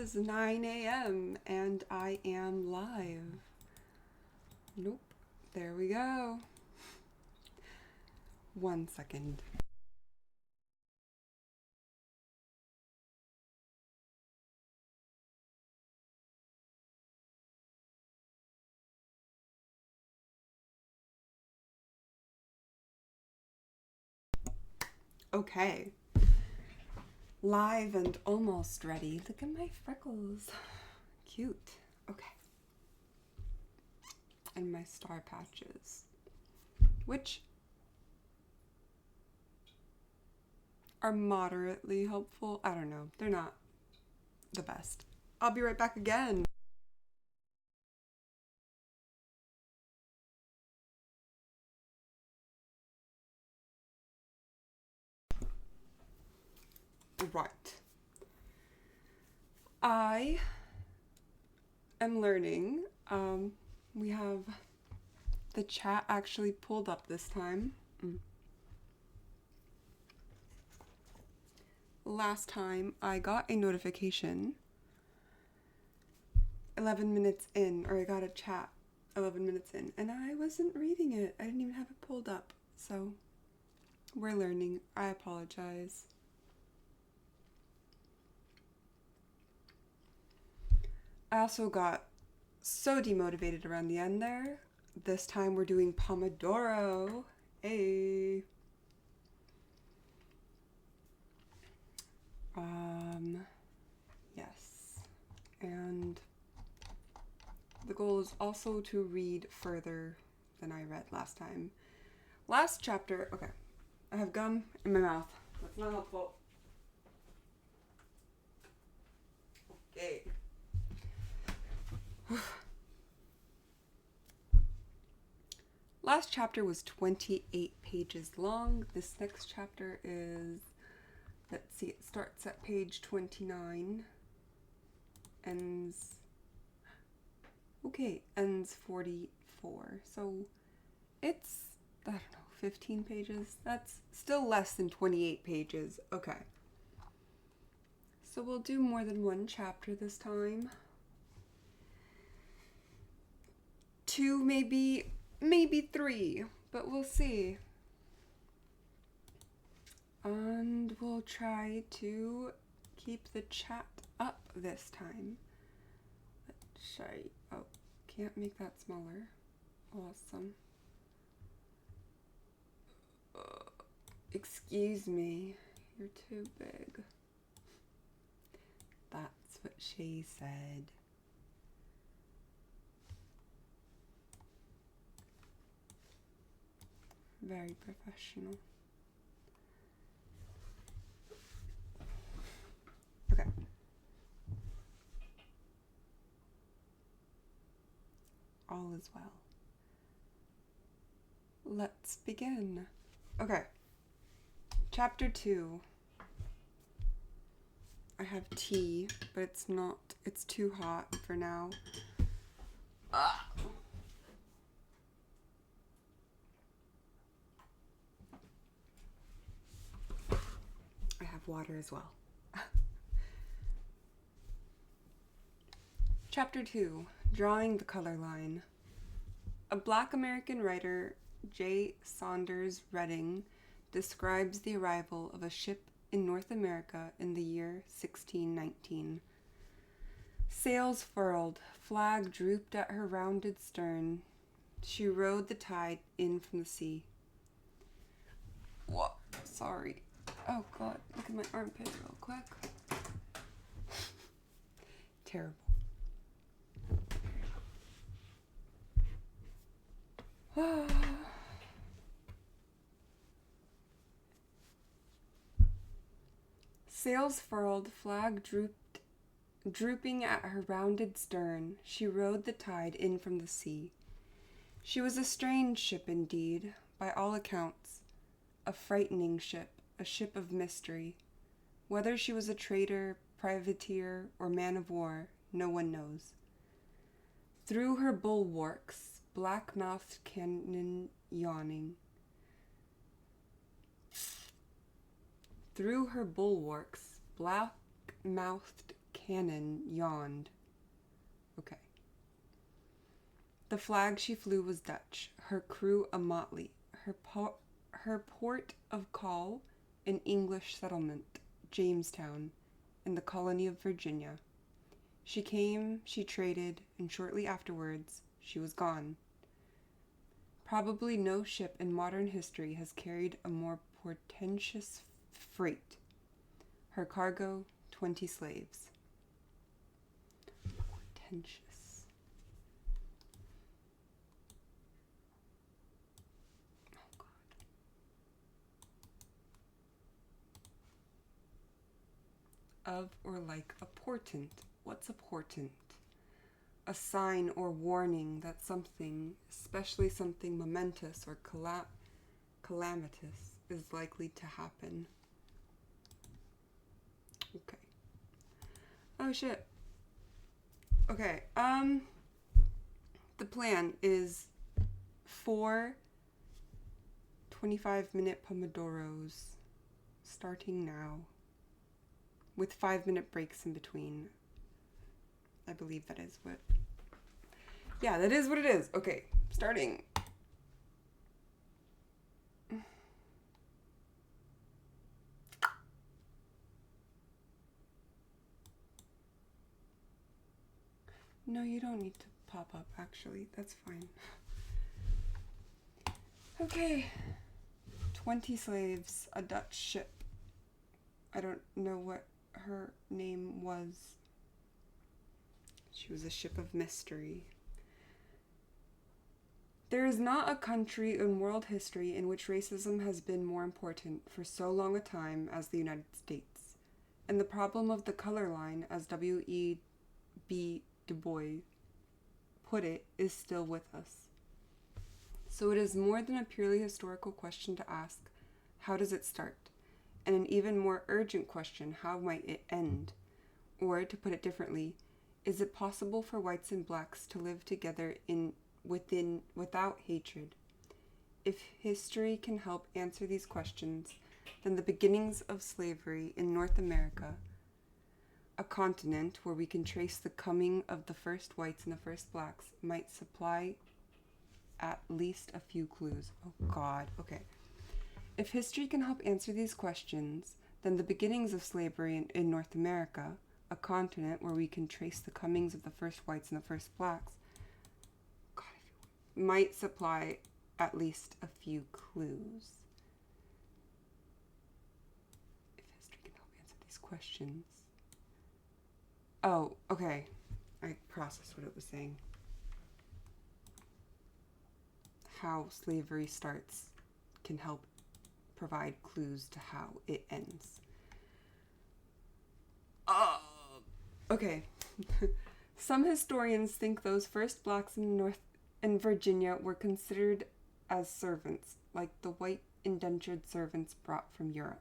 is 9 a.m. and I am live. Nope. There we go. 1 second. Okay. Live and almost ready. Look at my freckles. Cute. Okay. And my star patches. Which are moderately helpful. I don't know. They're not the best. I'll be right back again. Right. I am learning. We have the chat actually pulled up this time. Last time I got a notification 11 minutes in, or I got a chat 11 minutes in, and I wasn't reading it. I didn't even have it pulled up. So we're learning. I apologize. I also got so demotivated around the end there. This time we're doing Pomodoro. Hey. Yes. And the goal is also to read further than I read last time. Last chapter, okay. I have gum in my mouth. That's not helpful. Okay. Last chapter was 28 pages long. This next chapter is, let's see, it starts at page 29, ends 44. So it's, I don't know, 15 pages. That's still less than 28 pages. Okay. So we'll do more than one chapter this time. 2, maybe 3, but we'll see. And we'll try to keep the chat up this time. Let's try, oh, can't make that smaller. Awesome. Excuse me, you're too big. That's what she said. Very professional. Okay. All is well. Let's begin. Okay. Chapter 2. I have tea, but it's too hot for now. Ah. I have water as well. Chapter 2, Drawing the Color Line. A Black American writer, J. Saunders Redding, describes the arrival of a ship in North America in the year 1619. Sails furled, flag drooped at her rounded stern. She rode the tide in from the sea. What? Sorry. Oh God, look at my armpit real quick. Terrible. Sails furled, flag drooping at her rounded stern, she rode the tide in from the sea. She was a strange ship indeed, by all accounts. A frightening ship, a ship of mystery. Whether she was a trader, privateer, or man of war, no one knows. Through her bulwarks, black-mouthed cannon yawning. Through her bulwarks, black-mouthed cannon yawned. Okay. The flag she flew was Dutch, her crew a motley, her port of call an English settlement, Jamestown, in the colony of Virginia. She came, she traded, and shortly afterwards, she was gone. Probably no ship in modern history has carried a more portentous freight. Her cargo, 20 slaves. Portentous. Oh, God. Of or like a portent. What's a portent? A sign or warning that something, especially something momentous or calamitous, is likely to happen. Okay. Oh shit. Okay. The plan is 4 25-minute pomodoros starting now with 5-minute breaks in between. I believe that is what... Yeah, that is what it is. Okay, starting. No, you don't need to pop up, actually. That's fine. Okay. 20 slaves, a Dutch ship. I don't know what her name was. She was a ship of mystery. There is not a country in world history in which racism has been more important for so long a time as the United States. And the problem of the color line, as W.E.B. Du Bois put it, is still with us. So it is more than a purely historical question to ask, how does it start? And an even more urgent question, how might it end? Or, to put it differently, is it possible for whites and blacks to live together without hatred? If history can help answer these questions, then the beginnings of slavery in North America, a continent where we can trace the coming of the first whites and the first blacks, might supply at least a few clues. Oh God, okay. If history can help answer these questions, then the beginnings of slavery in North America, a continent where we can trace the comings of the first whites and the first blacks, might supply at least a few clues. If history can help answer these questions. Oh, okay. I processed what it was saying. How slavery starts can help provide clues to how it ends. Okay. Some historians think those first blacks in Virginia were considered as servants, like the white indentured servants brought from Europe.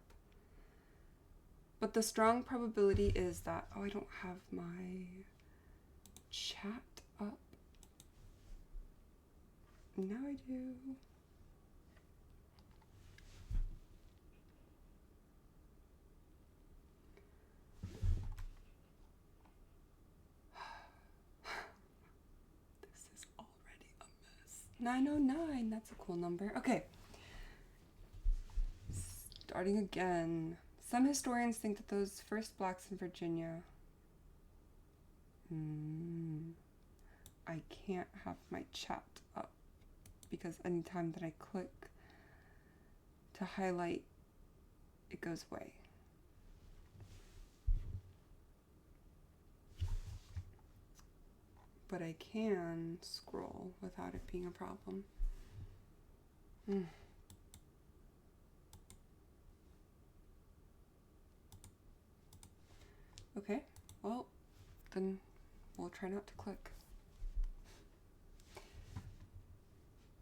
But the strong probability is that... Oh, I don't have my chat up. Now I do. This is already a mess. 909, that's a cool number. Okay. Starting again. Some historians think that those first blacks in Virginia... I can't have my chat up because anytime that I click to highlight, it goes away. But I can scroll without it being a problem. Okay, well, then we'll try not to click.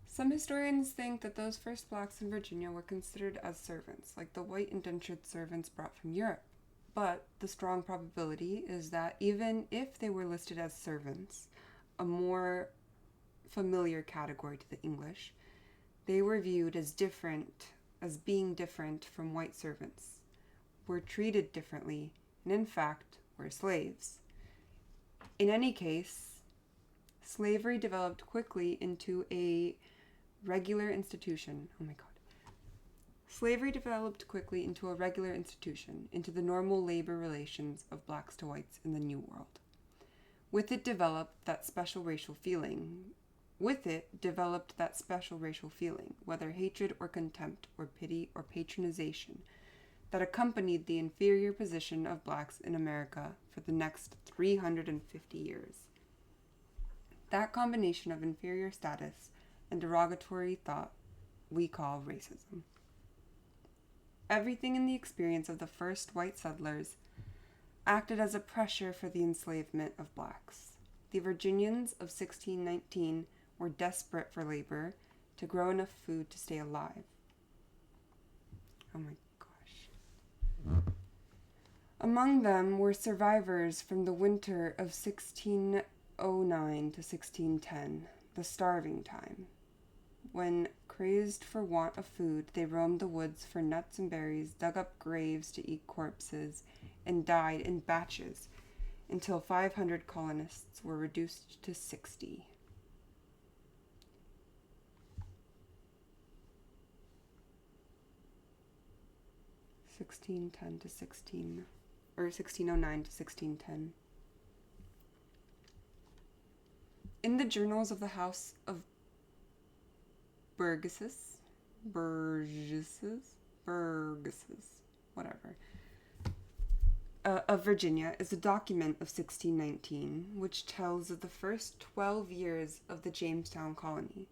Some historians think that those first blacks in Virginia were considered as servants, like the white indentured servants brought from Europe. But the strong probability is that even if they were listed as servants, a more familiar category to the English, they were viewed as being different from white servants, were treated differently, and in fact were slaves. In any case, slavery developed quickly into a regular institution. Oh my God. Slavery developed quickly into a regular institution, into the normal labor relations of blacks to whites in the New World. With it developed that special racial feeling, whether hatred or contempt or pity or patronization, that accompanied the inferior position of blacks in America for the next 350 years. That combination of inferior status and derogatory thought we call racism. Everything in the experience of the first white settlers acted as a pressure for the enslavement of blacks. The Virginians of 1619 were desperate for labor to grow enough food to stay alive. Oh my gosh. Among them were survivors from the winter of 1609 to 1610, the starving time, when, crazed for want of food, they roamed the woods for nuts and berries, dug up graves to eat corpses, and died in batches until 500 colonists were reduced to 60. (1609 to 1610). In the journals of the House of Burgesses, whatever, of Virginia is a document of 1619, which tells of the first 12 years of the Jamestown colony.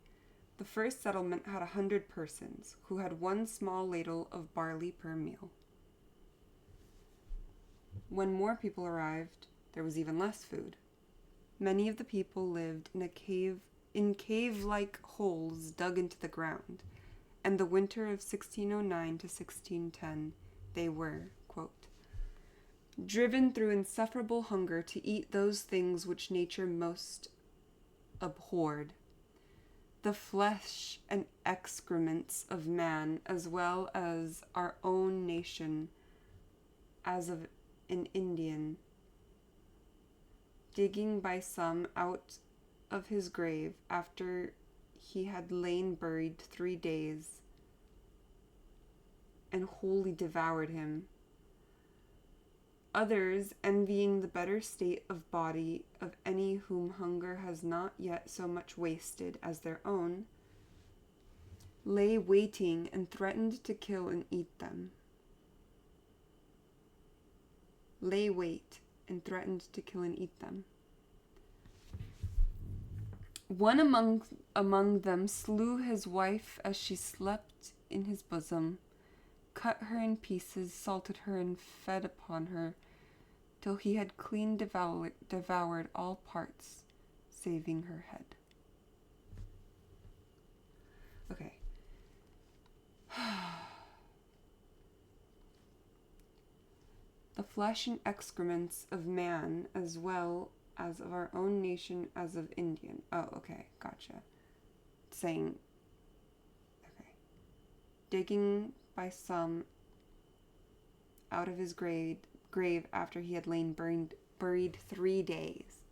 The first settlement had 100 persons, who had one small ladle of barley per meal. When more people arrived, there was even less food. Many of the people lived in cave-like holes dug into the ground, and the winter of 1609 to 1610, they were, quote, driven through insufferable hunger to eat those things which nature most abhorred, the flesh and excrements of man, as well as our own nation, as of an Indian, digging by some out of his grave after he had lain buried 3 days, and wholly devoured him. Others, envying the better state of body of any whom hunger has not yet so much wasted as their own, lay waiting and threatened to kill and eat them. Lay wait and threatened to kill and eat them. One among them slew his wife as she slept in his bosom, cut her in pieces, salted her, and fed upon her, till he had clean devoured all parts, saving her head. Okay. The flesh and excrements of man, as well as of our own nation, as of Indian. Oh, okay, gotcha. Saying, okay. Digging by some out of his grave after he had lain buried 3 days.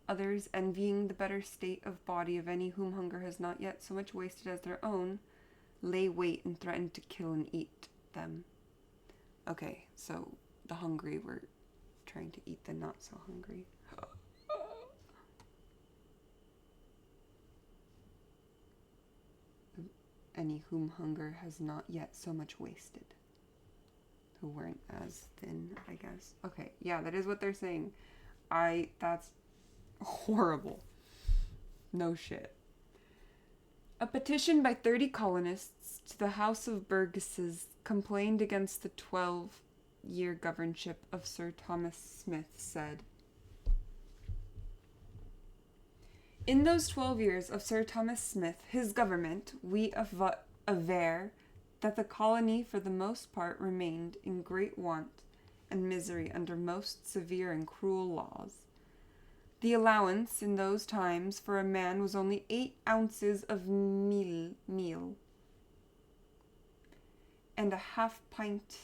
Others, envying the better state of body of any whom hunger has not yet so much wasted as their own, lay wait and threatened to kill and eat them. Okay, so the hungry were trying to eat the not so hungry. Any whom hunger has not yet so much wasted. Who weren't as thin, I guess. Okay, yeah, that is what they're saying. That's horrible. No shit. A petition by 30 colonists to the House of Burgesses complained against the 12-year governorship of Sir Thomas Smith said, in those 12 years of Sir Thomas Smith, his government, we aver that the colony for the most part remained in great want and misery under most severe and cruel laws. The allowance in those times for a man was only 8 ounces of meal, and a half pint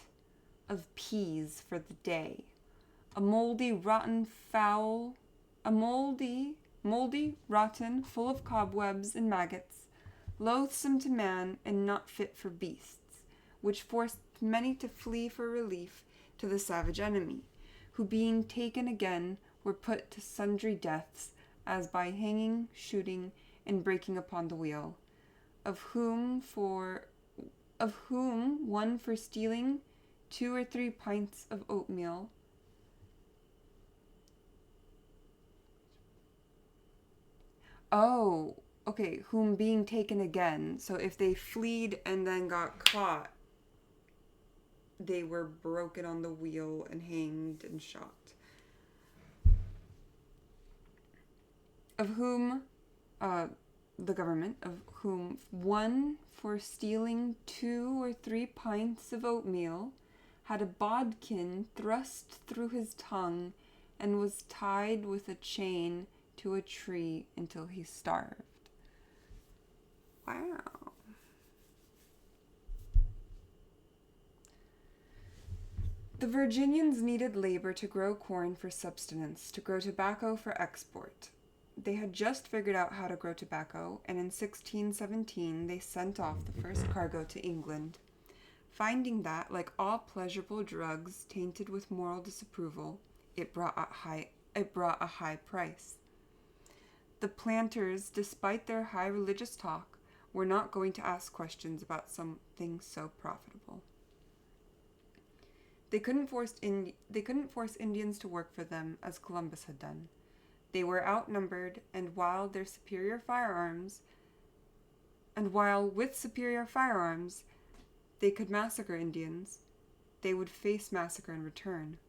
of peas for the day. A moldy, rotten, rotten, full of cobwebs and maggots, loathsome to man and not fit for beasts, which forced many to flee for relief to the savage enemy, who being taken again were put to sundry deaths, as by hanging, shooting, and breaking upon the wheel, of whom one for stealing 2 or 3 pints of oatmeal, whom being taken again. So if they fled and then got caught, they were broken on the wheel and hanged and shot. Of whom, the government, of whom one for stealing 2 or 3 pints of oatmeal had a bodkin thrust through his tongue and was tied with a chain to a tree until he starved. Wow. The Virginians needed labor to grow corn for subsistence, to grow tobacco for export. They had just figured out how to grow tobacco, and in 1617 they sent off the first cargo to England, finding that, like all pleasurable drugs tainted with moral disapproval, it brought a high price. The planters, despite their high religious talk, were not going to ask questions about something so profitable. They couldn't force Indians to work for them as Columbus had done. They were outnumbered, and while with superior firearms, they could massacre Indians, they would face massacre in return.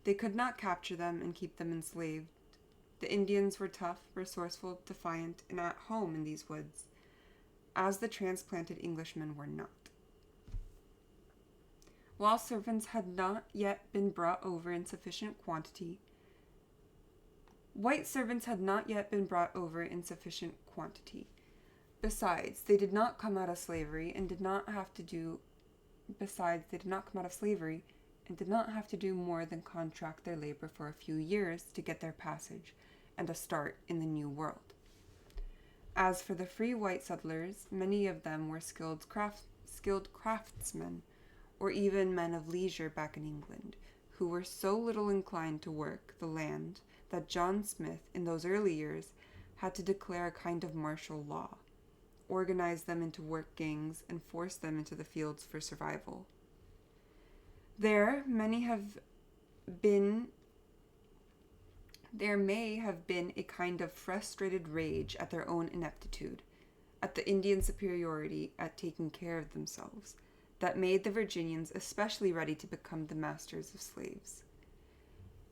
They could not capture them and keep them enslaved. The Indians were tough, resourceful, defiant, and at home in these woods, as the transplanted Englishmen were not. While servants had not yet been brought over in sufficient quantity, white servants had not yet been brought over in sufficient quantity. Besides, they did not come out of slavery and did not have to do more than contract their labor for a few years to get their passage and a start in the New World. As for the free white settlers, many of them were skilled craftsmen, or even men of leisure back in England, who were so little inclined to work the land that John Smith, in those early years, had to declare a kind of martial law, organize them into work gangs, and force them into the fields for survival. There may have been a kind of frustrated rage at their own ineptitude, at the Indian superiority at taking care of themselves, that made the Virginians especially ready to become the masters of slaves.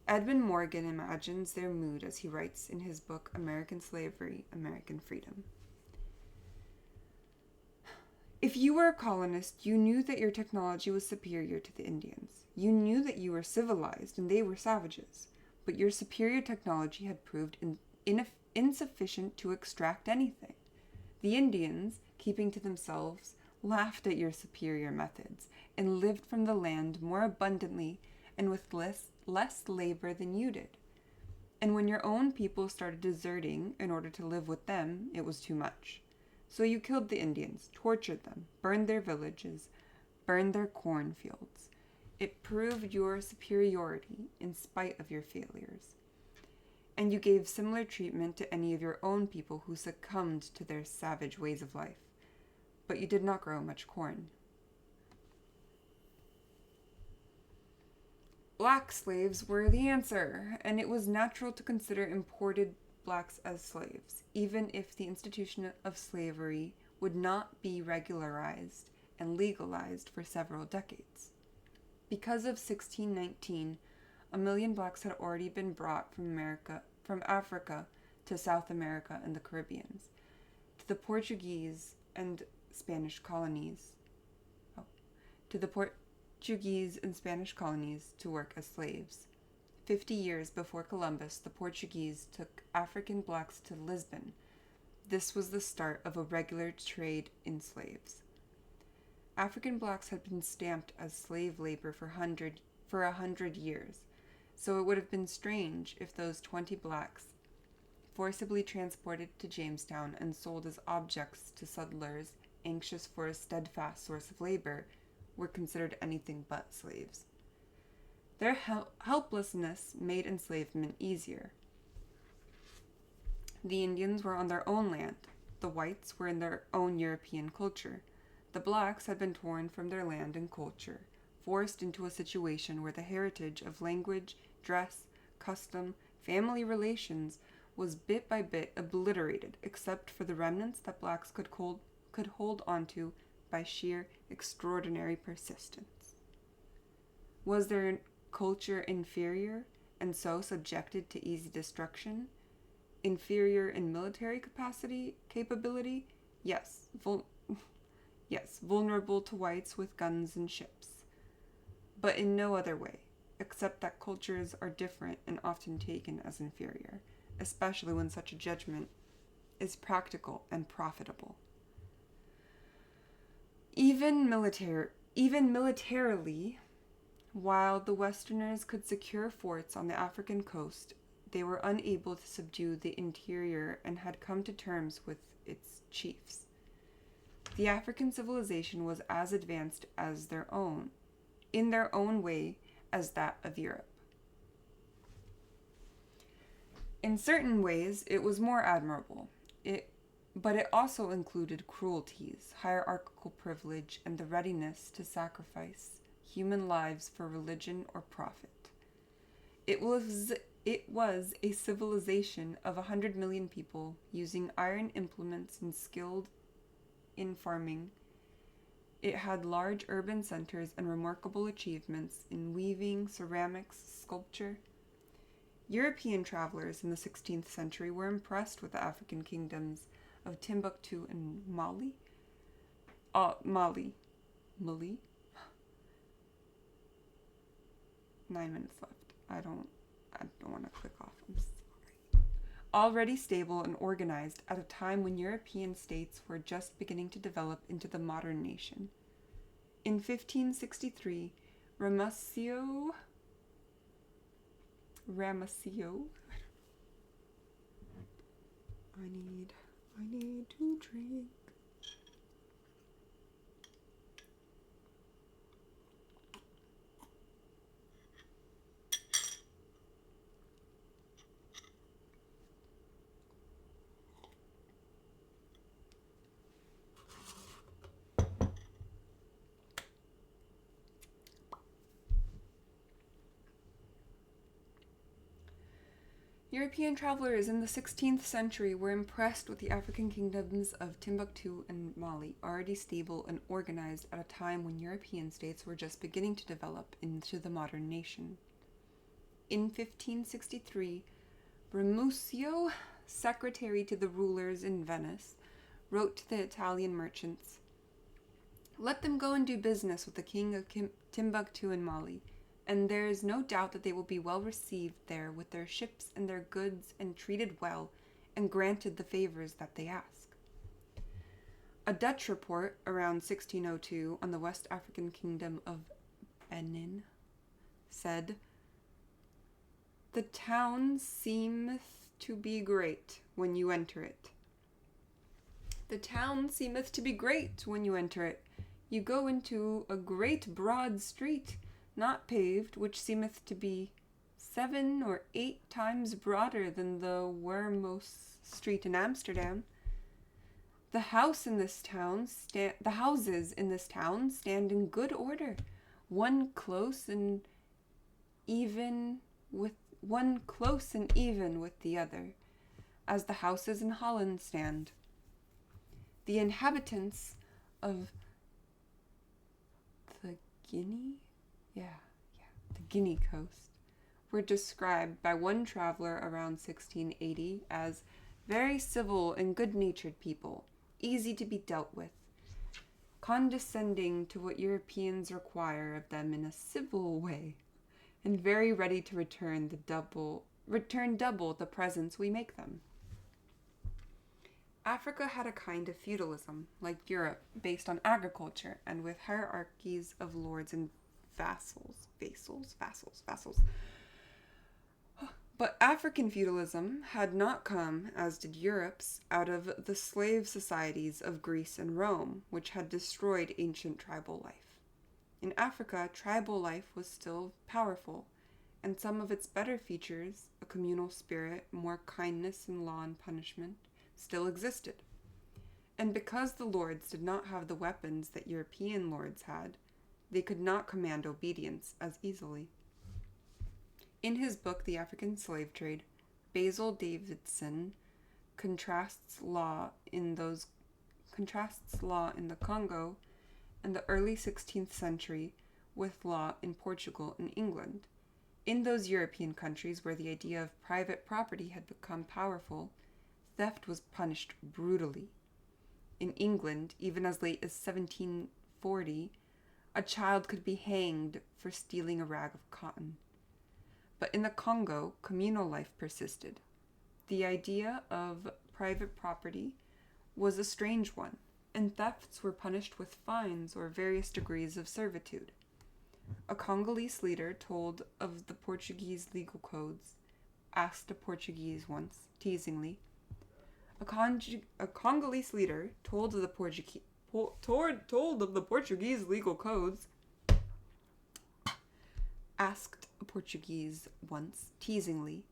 Edmund Morgan imagines their mood as he writes in his book American Slavery, American Freedom. If you were a colonist, you knew that your technology was superior to the Indians. You knew that you were civilized and they were savages, but your superior technology had proved insufficient to extract anything. The Indians, keeping to themselves, laughed at your superior methods and lived from the land more abundantly and with less labor than you did. And when your own people started deserting in order to live with them, it was too much. So you killed the Indians, tortured them, burned their villages, burned their cornfields. It proved your superiority in spite of your failures. And you gave similar treatment to any of your own people who succumbed to their savage ways of life. But you did not grow much corn. Black slaves were the answer, and it was natural to consider imported blacks as slaves, even if the institution of slavery would not be regularized and legalized for several decades. Because of 1619, 1 million blacks had already been brought from Africa to South America and the Caribbean, to the Portuguese and Spanish colonies, to work as slaves. 50 years before Columbus, the Portuguese took African blacks to Lisbon. This was the start of a regular trade in slaves. African blacks had been stamped as slave labor for 100 years, so it would have been strange if those 20 blacks, forcibly transported to Jamestown and sold as objects to settlers anxious for a steadfast source of labor, were considered anything but slaves. Their helplessness made enslavement easier. The Indians were on their own land. The whites were in their own European culture. The blacks had been torn from their land and culture, forced into a situation where the heritage of language, dress, custom, family relations was bit by bit obliterated, except for the remnants that blacks could hold onto by sheer extraordinary persistence. Was their culture inferior and so subjected to easy destruction? Inferior in military capability? Yes, vulnerable to whites with guns and ships. But in no other way, except that cultures are different and often taken as inferior, especially when such a judgment is practical and profitable. Even militarily, while the Westerners could secure forts on the African coast, they were unable to subdue the interior and had come to terms with its chiefs. The African civilization was as advanced as in their own way, as that of Europe. In certain ways, it was more admirable, but it also included cruelties, hierarchical privilege, and the readiness to sacrifice human lives for religion or profit. It was a civilization of 100 million people using iron implements and skilled in farming. It had large urban centers and remarkable achievements in weaving, ceramics, sculpture. European travelers in the 16th century were impressed with the African kingdoms of Timbuktu and Mali. 9 minutes left. I don't want to click off. I'm sorry. Already stable and organized at a time when European states were just beginning to develop into the modern nation. In 1563, Ramusio, I need to drink. European travelers in the 16th century were impressed with the African kingdoms of Timbuktu and Mali, already stable and organized at a time when European states were just beginning to develop into the modern nation. In 1563, Ramusio, secretary to the rulers in Venice, wrote to the Italian merchants, "Let them go and do business with the king of Timbuktu and Mali, and there is no doubt that they will be well received there with their ships and their goods and treated well and granted the favors that they ask." A Dutch report around 1602 on the West African kingdom of Benin said, "The town seemeth to be great when you enter it." The town seemeth to be great when you enter it. You go into a great broad street, not paved, which seemeth to be 7 or 8 times broader than the Wormhouse Street in Amsterdam. The houses in this town stand in good order, one close and even with the other, as the houses in Holland stand. The inhabitants of the Guinea coast were described by one traveler around 1680 as very civil and good-natured people, easy to be dealt with, condescending to what Europeans require of them in a civil way, and very ready to return double the presents we make them. Africa had a kind of feudalism, like Europe, based on agriculture and with hierarchies of lords and vassals. Vassals. But African feudalism had not come, as did Europe's, out of the slave societies of Greece and Rome, which had destroyed ancient tribal life. In Africa, tribal life was still powerful, and some of its better features, a communal spirit, more kindness in law and punishment, still existed. And because the lords did not have the weapons that European lords had, they could not command obedience as easily. In his book, The African Slave Trade, Basil Davidson contrasts law in the Congo in the early 16th century with law in Portugal and England. In those European countries where the idea of private property had become powerful, theft was punished brutally. In England, even as late as 1740, a child could be hanged for stealing a rag of cotton. But in the Congo, communal life persisted. The idea of private property was a strange one, and thefts were punished with fines or various degrees of servitude. A Congolese leader told of the Portuguese legal codes, asked a Portuguese once, teasingly. A Congolese leader told of the Portuguese legal codes, asked a Portuguese once, teasingly,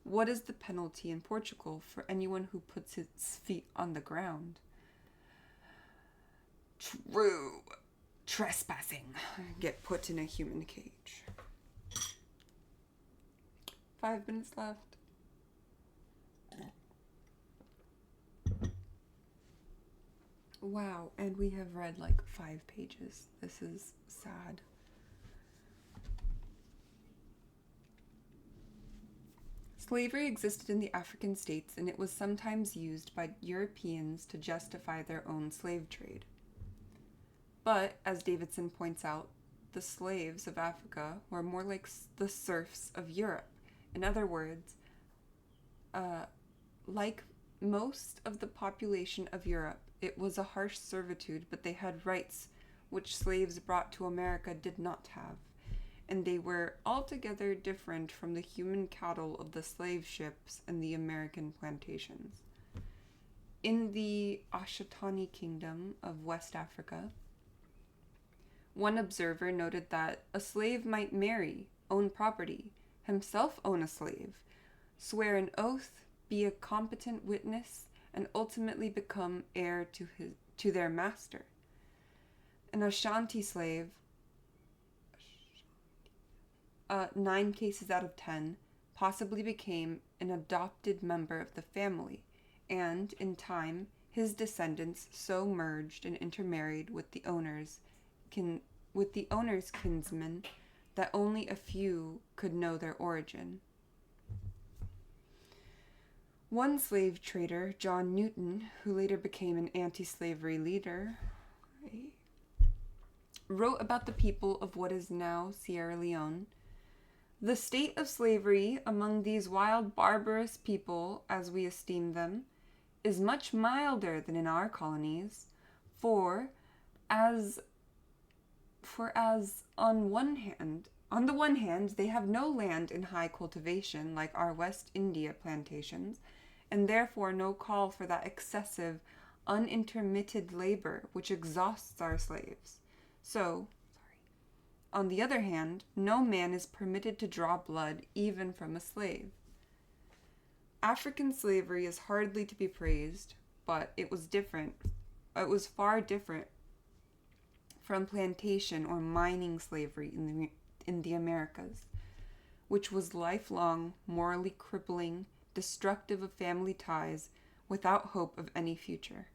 what is the penalty in Portugal for anyone who puts his feet on the ground? True. Trespassing. Get put in a human cage. 5 minutes left. Wow, and we have read like 5 pages. This is sad. Slavery existed in the African states, and it was sometimes used by Europeans to justify their own slave trade. But, as Davidson points out, the slaves of Africa were more like the serfs of Europe. In other words, like most of the population of Europe, it was a harsh servitude, but they had rights which slaves brought to America did not have, and they were altogether different from the human cattle of the slave ships and the American plantations. In the Ashanti Kingdom of West Africa, one observer noted that a slave might marry, own property, himself own a slave, swear an oath, be a competent witness, and ultimately become heir to their master. An Ashanti slave, 9 cases out of 10, possibly became an adopted member of the family, and, in time, his descendants so merged and intermarried with the owner's kinsmen that only a few could know their origin. One slave trader, John Newton, who later became an anti-slavery leader, wrote about the people of what is now Sierra Leone. The state of slavery among these wild, barbarous people, as we esteem them, is much milder than in our colonies, for as on the one hand, they have no land in high cultivation like our West India plantations, and therefore no call for that excessive, unintermitted labor which exhausts our slaves. So, on the other hand, no man is permitted to draw blood even from a slave. African slavery is hardly to be praised, but it was different. It was far different from plantation or mining slavery in the Americas, which was lifelong, morally crippling, destructive of family ties, without hope of any future.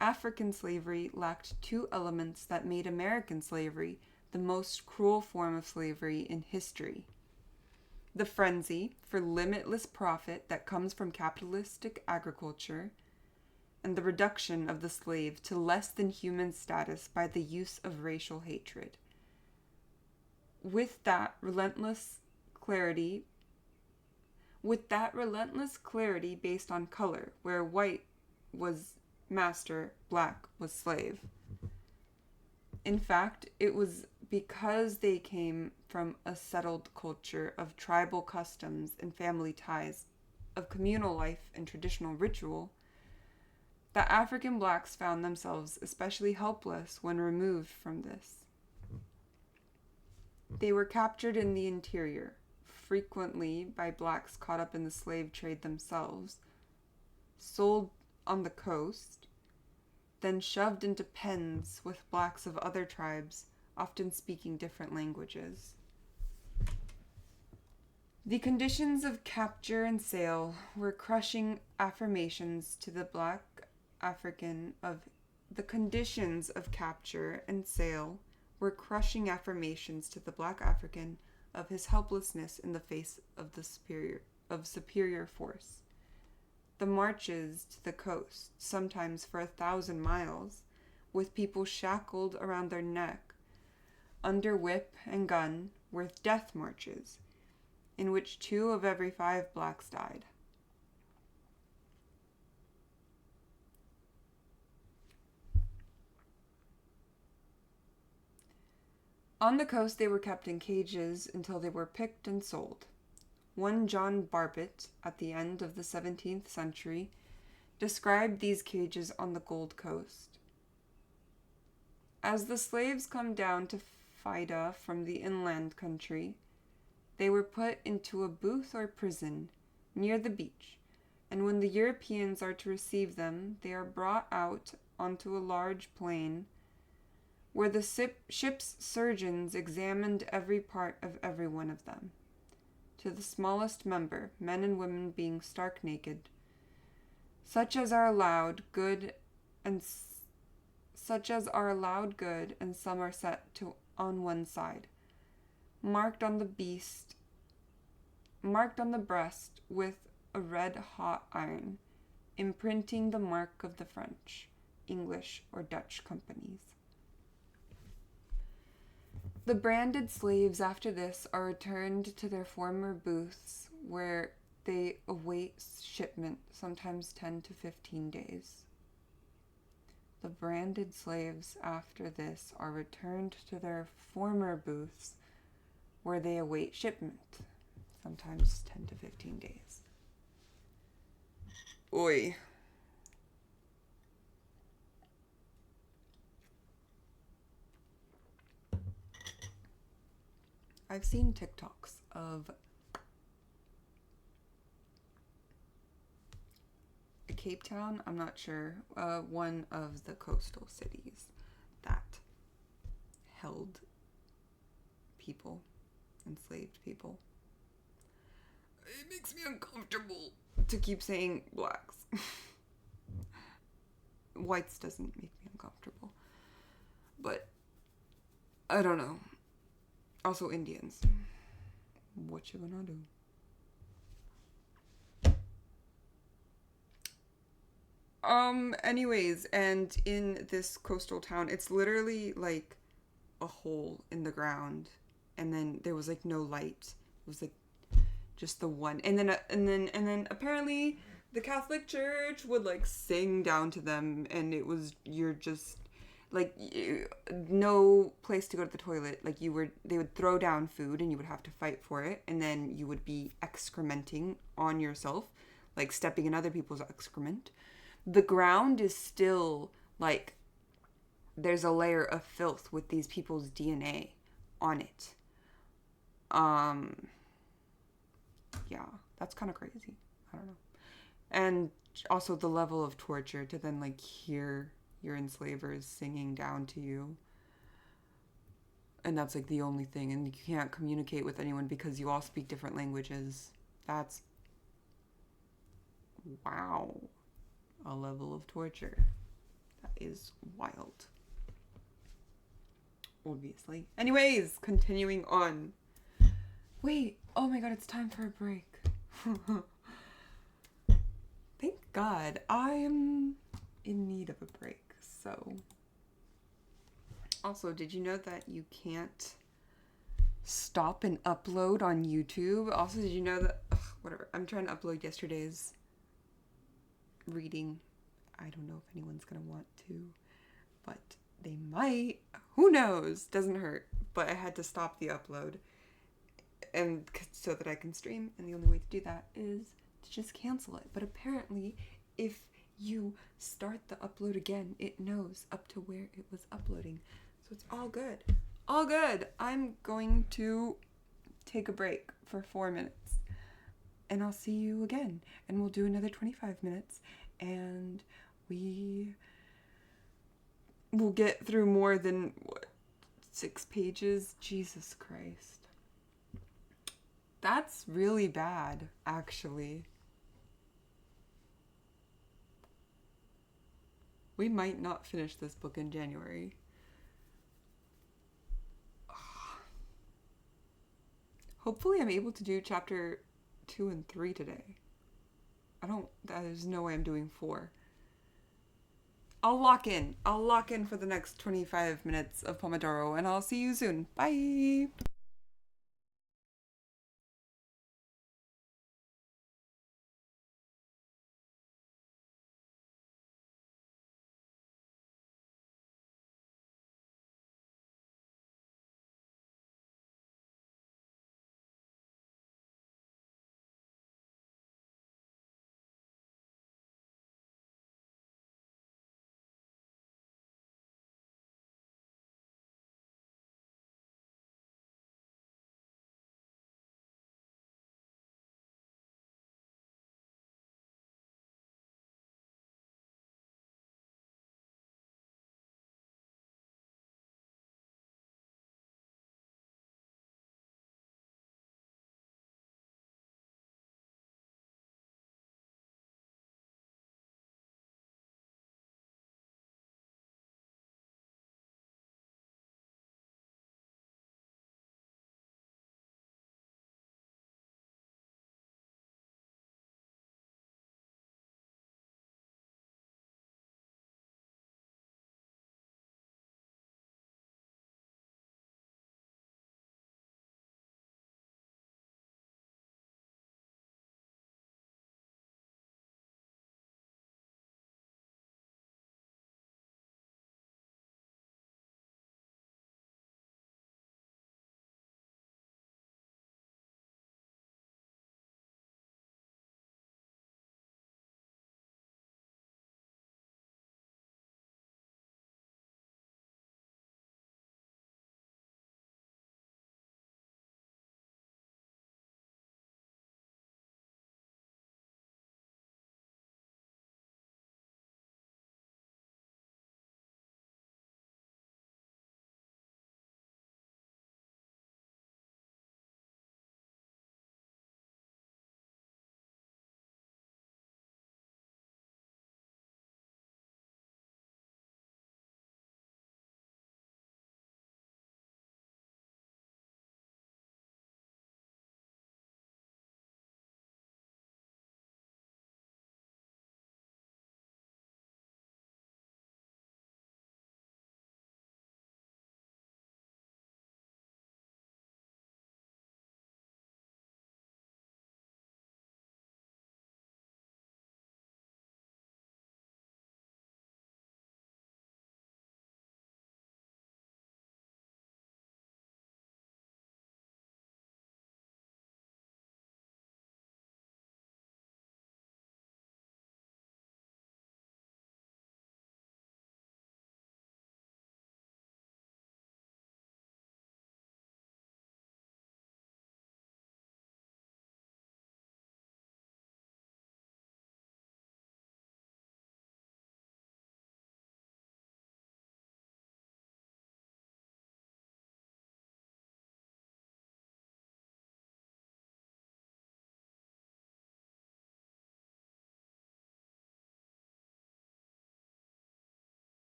African slavery lacked 2 elements that made American slavery the most cruel form of slavery in history: the frenzy for limitless profit that comes from capitalistic agriculture, and the reduction of the slave to less than human status by the use of racial hatred. With that relentless clarity based on color, where white was master, black was slave. In fact, it was because they came from a settled culture of tribal customs and family ties, of communal life and traditional ritual, that African blacks found themselves especially helpless when removed from this. They were captured in the interior, frequently by blacks caught up in the slave trade themselves, sold on the coast, then shoved into pens with blacks of other tribes, often speaking different languages. The conditions of capture and sale were crushing affirmations to the black African of the conditions of capture and sale were crushing affirmations to the black African of his helplessness in the face of the superior force. The marches to the coast, sometimes for 1,000 miles, with people shackled around their neck, under whip and gun, were death marches, in which 2 of every 5 blacks died. On the coast, they were kept in cages until they were picked and sold. One John Barbet, at the end of the 17th century, described these cages on the Gold Coast. As the slaves come down to Fida from the inland country, they were put into a booth or prison near the beach, and when the Europeans are to receive them, they are brought out onto a large plain where the ship's surgeons examined every part of every one of them, to the smallest member, men and women being stark naked, such as are allowed good, and some are set to on one side, marked on the breast with a red hot iron, imprinting the mark of the French, English, or Dutch companies. The branded slaves after this are returned to their former booths where they await shipment, sometimes 10 to 15 days. The branded slaves after this are returned to their former booths where they await shipment, sometimes 10 to 15 days. Oi. I've seen TikToks of Cape Town, I'm not sure, one of the coastal cities that held people, enslaved people. It makes me uncomfortable to keep saying blacks. Whites doesn't make me uncomfortable. But, I don't know. Also Indians. What you gonna do? Anyways, and in this coastal town, it's literally like a hole in the ground, and then there was like no light. It was like just the one, and then apparently the Catholic Church would like sing down to them, and it was you're just like no place to go to the toilet. Like they would throw down food, and you would have to fight for it, and then you would be excrementing on yourself, like stepping in other people's excrement. The ground is still, like, there's a layer of filth with these people's DNA on it. Yeah, that's kind of crazy. I don't know. And also the level of torture to then, like, hear your enslavers singing down to you. And that's, like, the only thing. And you can't communicate with anyone because you all speak different languages. That's... wow. A level of torture. That is wild. Obviously. Anyways, continuing on. Wait. Oh my god, it's time for a break. Thank God. I am in need of a break. So. Also, did you know that you can't stop and upload on YouTube? Also, did you know that... whatever. I'm trying to upload yesterday's reading I don't know if anyone's going to want to, but they might. Who knows? Doesn't hurt. But I had to stop the upload and so that I can stream, and the only way to do that is to just cancel it. But apparently, if you start the upload again, it knows up to where it was uploading. So it's all good. All good. I'm going to take a break for 4 minutes, and I'll see you again, and we'll do another 25 minutes, and we will get through more than 6 pages. Jesus Christ. That's really bad, actually. We might not finish this book in January. Hopefully I'm able to do chapter 2 and 3 today. There's no way I'm doing 4. I'll lock in. I'll lock in for the next 25 minutes of Pomodoro, and I'll see you soon. Bye!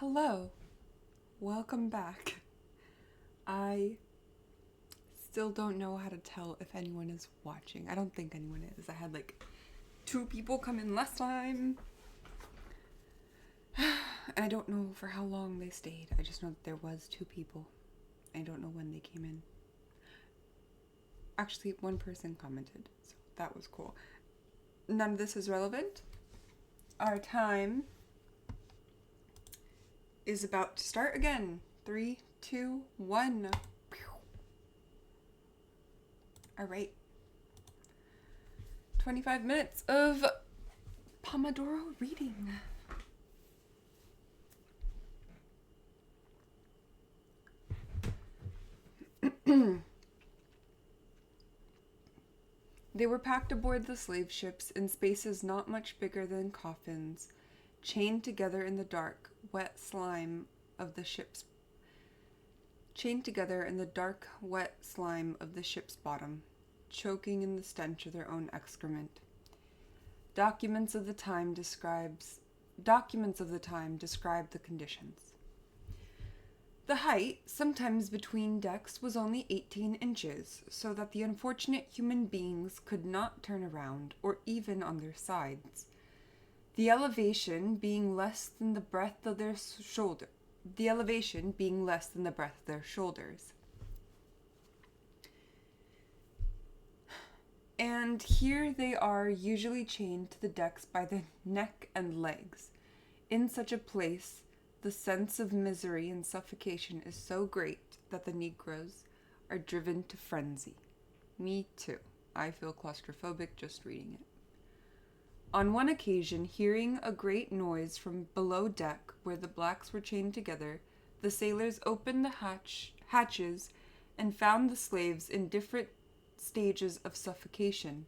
Hello. Welcome back. I still don't know how to tell if anyone is watching. I don't think anyone is. I had like 2 people come in last time. And I don't know for how long they stayed. I just know that there was 2 people. I don't know when they came in. Actually, 1 person commented, so that was cool. None of this is relevant. Our time is about to start again. 3, 2, 1. All right. 25 minutes of Pomodoro reading. They were packed aboard the slave ships in spaces not much bigger than coffins, chained together in the dark, wet slime of the ship's bottom, choking in the stench of their own excrement. Documents of the time describe the conditions. The height, sometimes between decks, was only 18 inches, so that the unfortunate human beings could not turn around, or even on their sides. The elevation being less than the breadth of their shoulders. And here they are, usually chained to the decks by the neck and legs. In such a place, the sense of misery and suffocation is so great that the Negroes are driven to frenzy. Me too. I feel claustrophobic just reading it. On one occasion, hearing a great noise from below deck where the blacks were chained together, the sailors opened the hatches and found the slaves in different stages of suffocation.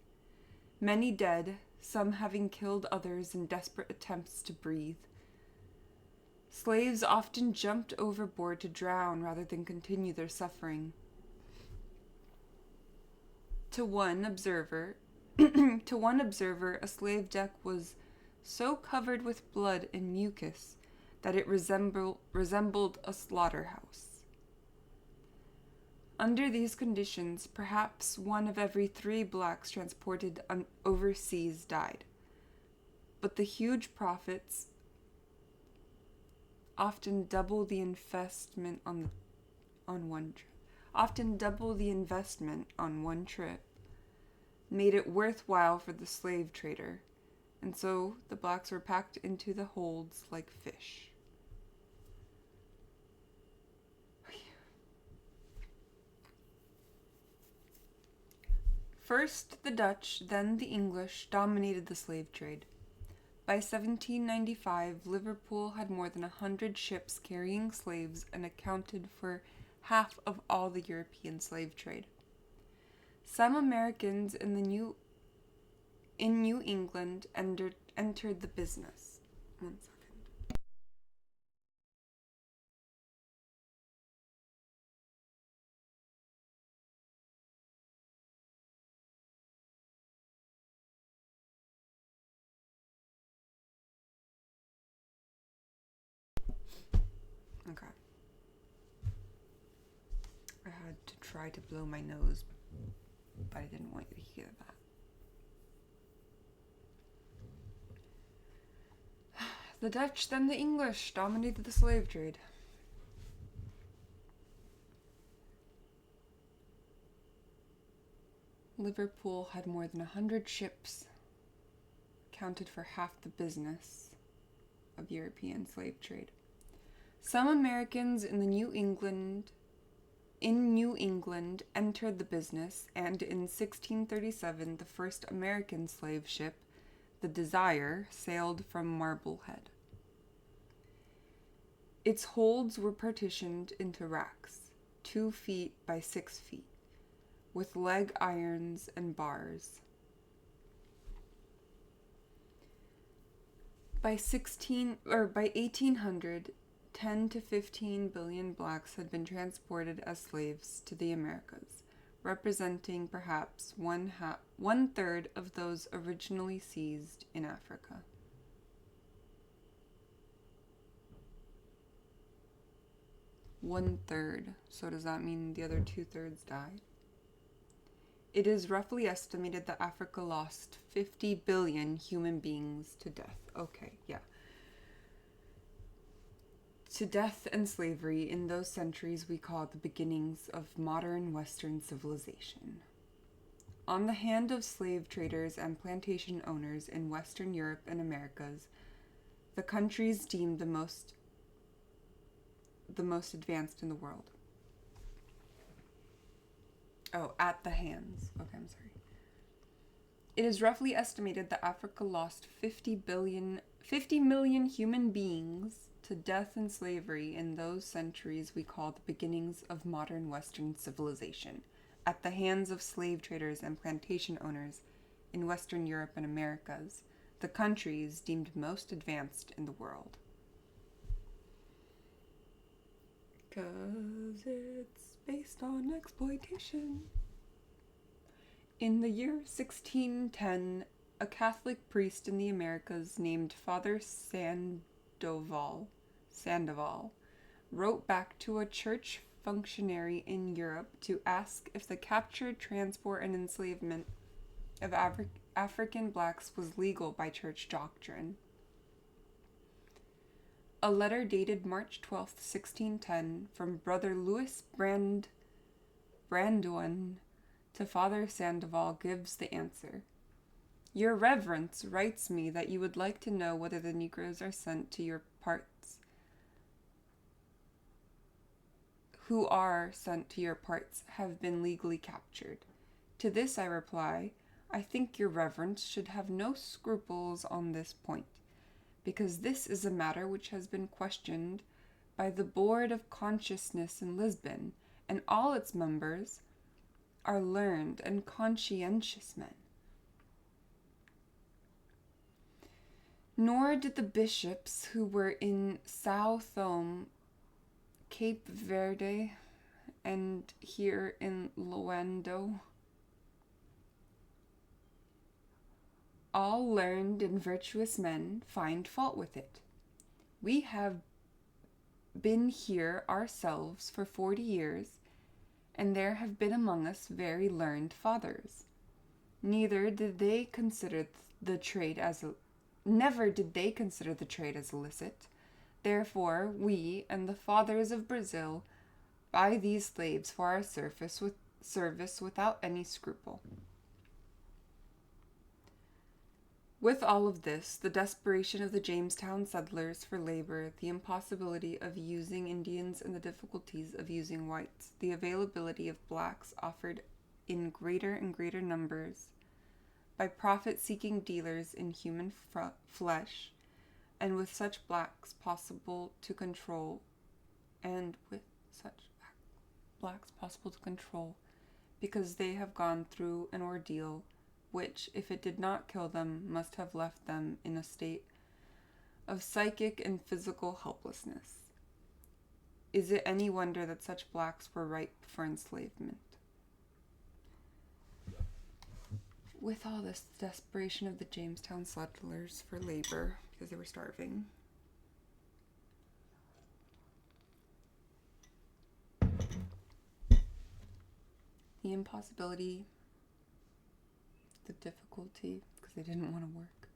Many dead, some having killed others in desperate attempts to breathe. Slaves often jumped overboard to drown rather than continue their suffering. To one observer, a slave deck was so covered with blood and mucus that it resembled a slaughterhouse. Under these conditions, perhaps 1 of every 3 blacks transported overseas died. But the huge profits, often double the investment on one trip, made it worthwhile for the slave trader, and so the blacks were packed into the holds like fish. First the Dutch, then the English dominated the slave trade. By 1795, Liverpool had more than 100 ships carrying slaves and accounted for half of all the European slave trade. Some Americans in New England entered the business. 1 second. Okay. I had to try to blow my nose, but I didn't want you to hear that. The Dutch, then the English, dominated the slave trade. Liverpool had more than 100 ships, accounted for half the business of European slave trade. Some Americans in New England entered the business, and in 1637 the first American slave ship, the Desire, sailed from Marblehead. Its holds were partitioned into racks, 2 feet by 6 feet, with leg irons and bars. By 1800, 10 to 15 billion blacks had been transported as slaves to the Americas, representing perhaps 1/3 of those originally seized in Africa. 1/3. So does that mean the other 2/3 died? It is roughly estimated that Africa lost 50 billion human beings to death. Okay, yeah. To death and slavery in those centuries we call the beginnings of modern Western civilization. On the hand of slave traders and plantation owners in Western Europe and Americas, the countries deemed the most advanced in the world. Oh, at the hands. Okay, I'm sorry. It is roughly estimated that Africa lost 50 million human beings to death and slavery in those centuries we call the beginnings of modern Western civilization, at the hands of slave traders and plantation owners in Western Europe and Americas, the countries deemed most advanced in the world. 'Cause it's based on exploitation. In the year 1610, a Catholic priest in the Americas named Father Sandoval wrote back to a church functionary in Europe to ask if the capture, transport, and enslavement of African blacks was legal by church doctrine. A letter dated March 12, 1610, from Brother Louis Brandouin to Father Sandoval gives the answer. Your Reverence writes me that you would like to know whether the Negroes are sent to your parts, who are sent to your parts, have been legally captured. To this I reply, I think your Reverence should have no scruples on this point, because this is a matter which has been questioned by the Board of Consciousness in Lisbon, and all its members are learned and conscientious men. Nor did the bishops who were in Sao Thome, Cape Verde, and here in Loando, all learned and virtuous men, find fault with it. We have been here ourselves for 40 years, and there have been among us very learned fathers. Never did they consider the trade as illicit. Therefore, we and the fathers of Brazil buy these slaves for our service without any scruple. With all of this, the desperation of the Jamestown settlers for labor, the impossibility of using Indians, and the difficulties of using whites, the availability of blacks offered in greater and greater numbers by profit-seeking dealers in human flesh, and with such blacks possible to control, because they have gone through an ordeal which, if it did not kill them, must have left them in a state of psychic and physical helplessness. Is it any wonder that such blacks were ripe for enslavement? With all this, the desperation of the Jamestown settlers for labor, because they were starving, the impossibility, the difficulty, because they didn't want to work,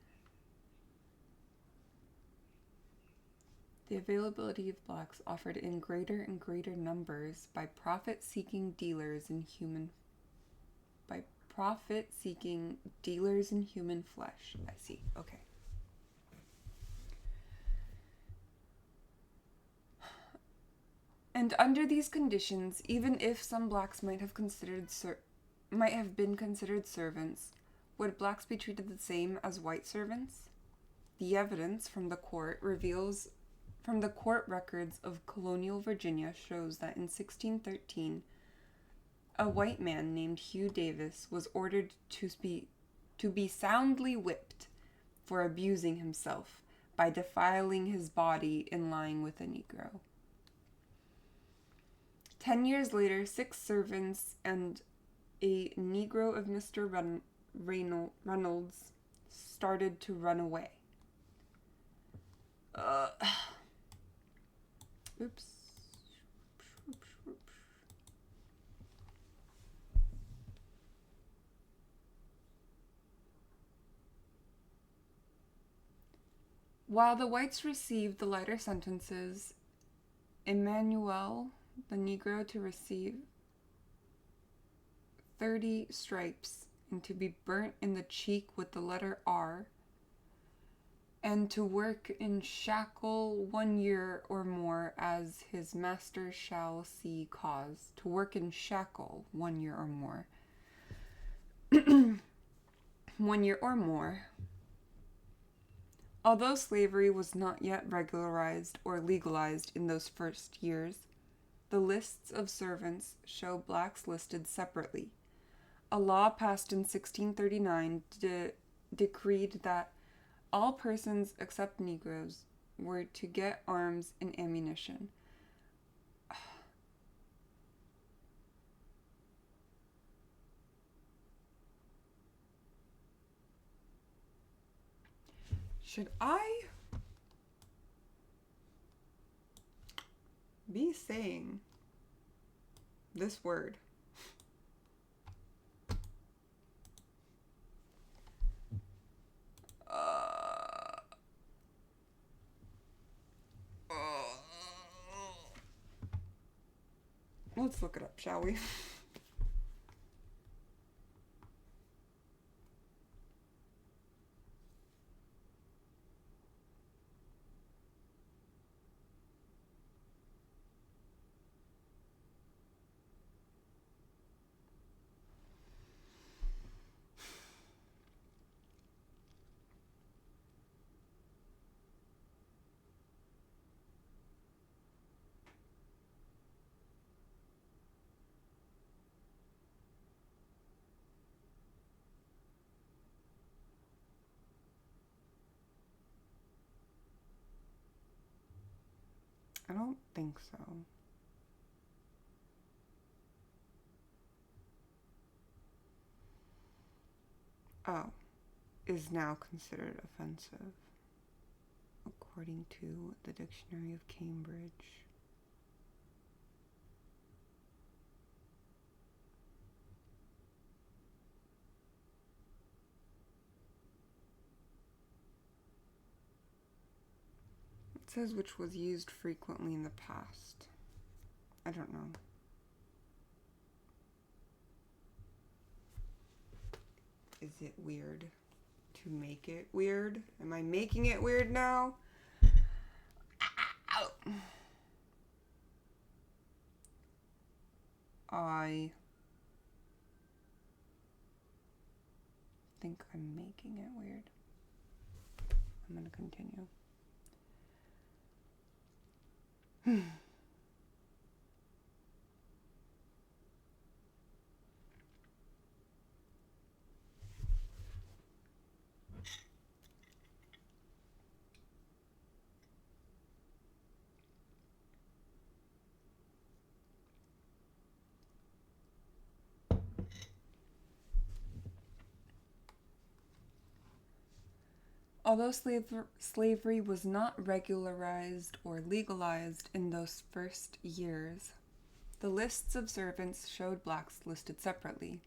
the availability of blacks offered in greater and greater numbers by profit-seeking dealers in human flesh. I see. Okay. And under these conditions, even if some blacks might have been considered servants, would blacks be treated the same as white servants? The evidence from the court records of colonial Virginia shows that in 1613, a white man named Hugh Davis was ordered to be soundly whipped for abusing himself by defiling his body in lying with a Negro. 10 years later, 6 servants and a Negro of Mr. Reynolds started to run away. Oops. While the whites received the lighter sentences, Emmanuel, the Negro, to receive 30 stripes and to be burnt in the cheek with the letter R, and to work in shackle 1 year or more, as his master shall see cause. To work in shackle 1 year or more. 1 year or more. Although slavery was not yet regularized or legalized in those first years, the lists of servants show blacks listed separately. A law passed in 1639 decreed that all persons except Negroes were to get arms and ammunition. Should I be saying this word? Let's look it up, shall we? I don't think so. Oh, is now considered offensive, according to the Dictionary of Cambridge. It says which was used frequently in the past. I don't know. Is it weird to make it weird? Am I making it weird now? Ow. I think I'm making it weird. I'm going to continue. Although slavery was not regularized or legalized in those first years, the lists of servants showed blacks listed separately.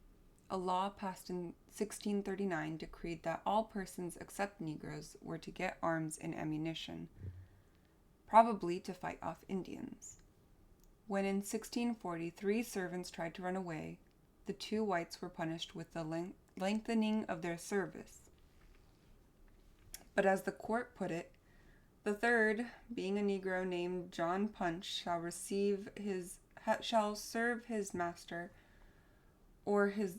A law passed in 1639 decreed that all persons except Negroes were to get arms and ammunition, probably to fight off Indians. When in 1640 3 servants tried to run away, the 2 whites were punished with the lengthening of their service. But as the court put it, the third, being a Negro named John Punch, shall serve his master or his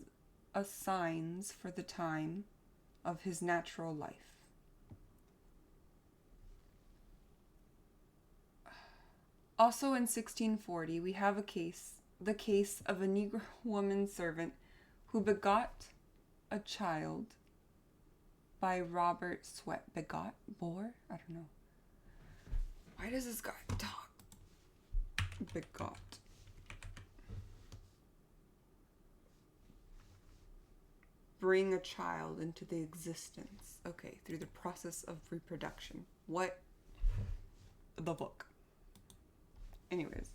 assigns for the time of his natural life. Also in 1640, we have the case of a Negro woman servant who begot a child by Robert Sweat. Begot? Bore? I don't know. Why does this guy talk? Begot. Bring a child into the existence. Okay, through the process of reproduction. What the fuck? Anyways.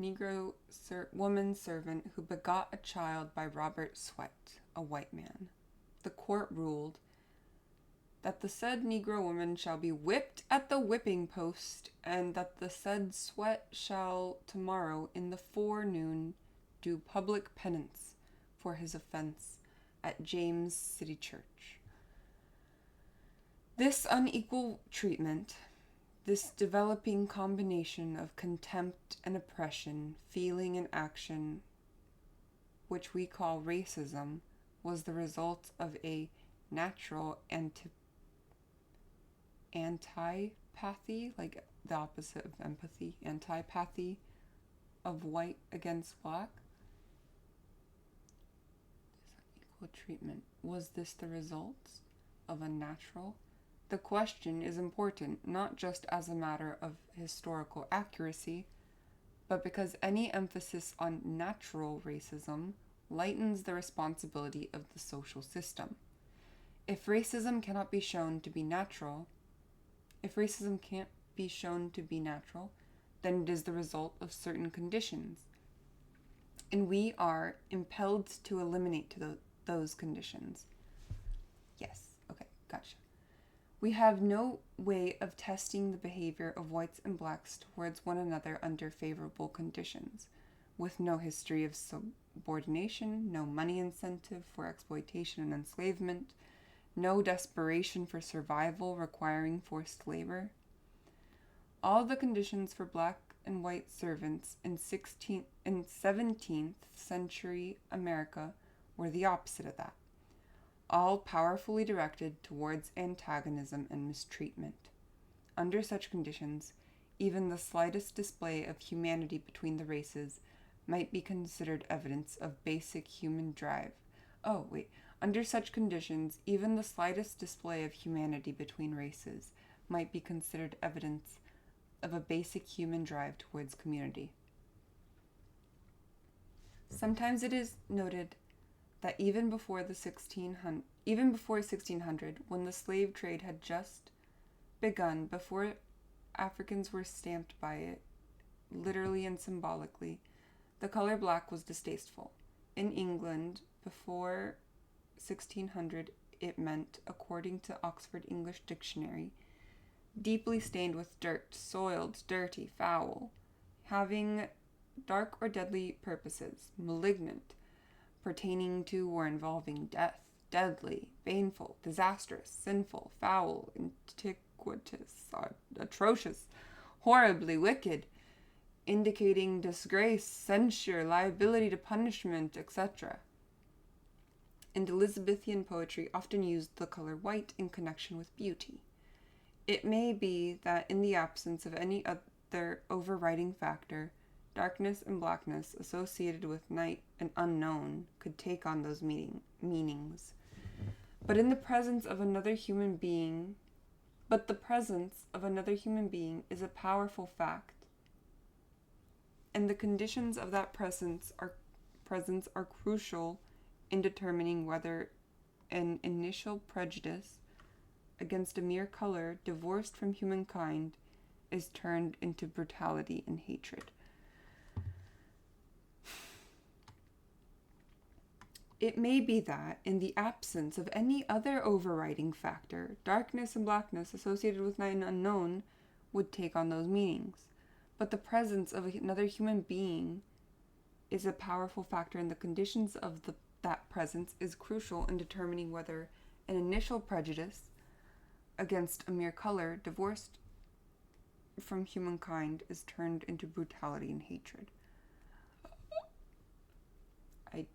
Negro woman servant who begot a child by Robert Sweat, a white man. The court ruled that the said Negro woman shall be whipped at the whipping post, and that the said Sweat shall tomorrow in the forenoon do public penance for his offense at James City Church. This unequal treatment, this developing combination of contempt and oppression, feeling and action, which we call racism, was the result of a natural antipathy, like the opposite of empathy, antipathy of white against black. This unequal treatment. Was this the result of a natural? The question is important, not just as a matter of historical accuracy, but because any emphasis on natural racism lightens the responsibility of the social system. If racism can't be shown to be natural, then it is the result of certain conditions, and we are impelled to eliminate those conditions. Yes, okay, gotcha. We have no way of testing the behavior of whites and blacks towards one another under favorable conditions, with no history of subordination, no money incentive for exploitation and enslavement, no desperation for survival requiring forced labor. All the conditions for black and white servants in 17th century America were the opposite of that, all powerfully directed towards antagonism and mistreatment. Under such conditions, even the slightest display of humanity between the races might be considered evidence of basic human drive. Under such conditions, even the slightest display of humanity between races might be considered evidence of a basic human drive towards community. Sometimes it is noted that even before 1600, when the slave trade had just begun, before Africans were stamped by it, literally and symbolically, the color black was distasteful. In England, before 1600, it meant, according to Oxford English Dictionary, deeply stained with dirt, soiled, dirty, foul, having dark or deadly purposes, malignant, pertaining to or involving death, deadly, baneful, disastrous, sinful, foul, iniquitous, atrocious, horribly wicked, indicating disgrace, censure, liability to punishment, etc. And Elizabethan poetry often used the color white in connection with beauty. It may be that in the absence of any other overriding factor, darkness and blackness associated with night and unknown could take on those meanings. But the presence of another human being is a powerful fact, and the conditions of that presence are crucial in determining whether an initial prejudice against a mere color divorced from humankind is turned into brutality and hatred. It may be that, in the absence of any other overriding factor, darkness and blackness associated with night and unknown would take on those meanings. But the presence of another human being is a powerful factor, and the conditions of that presence is crucial in determining whether an initial prejudice against a mere color divorced from humankind is turned into brutality and hatred.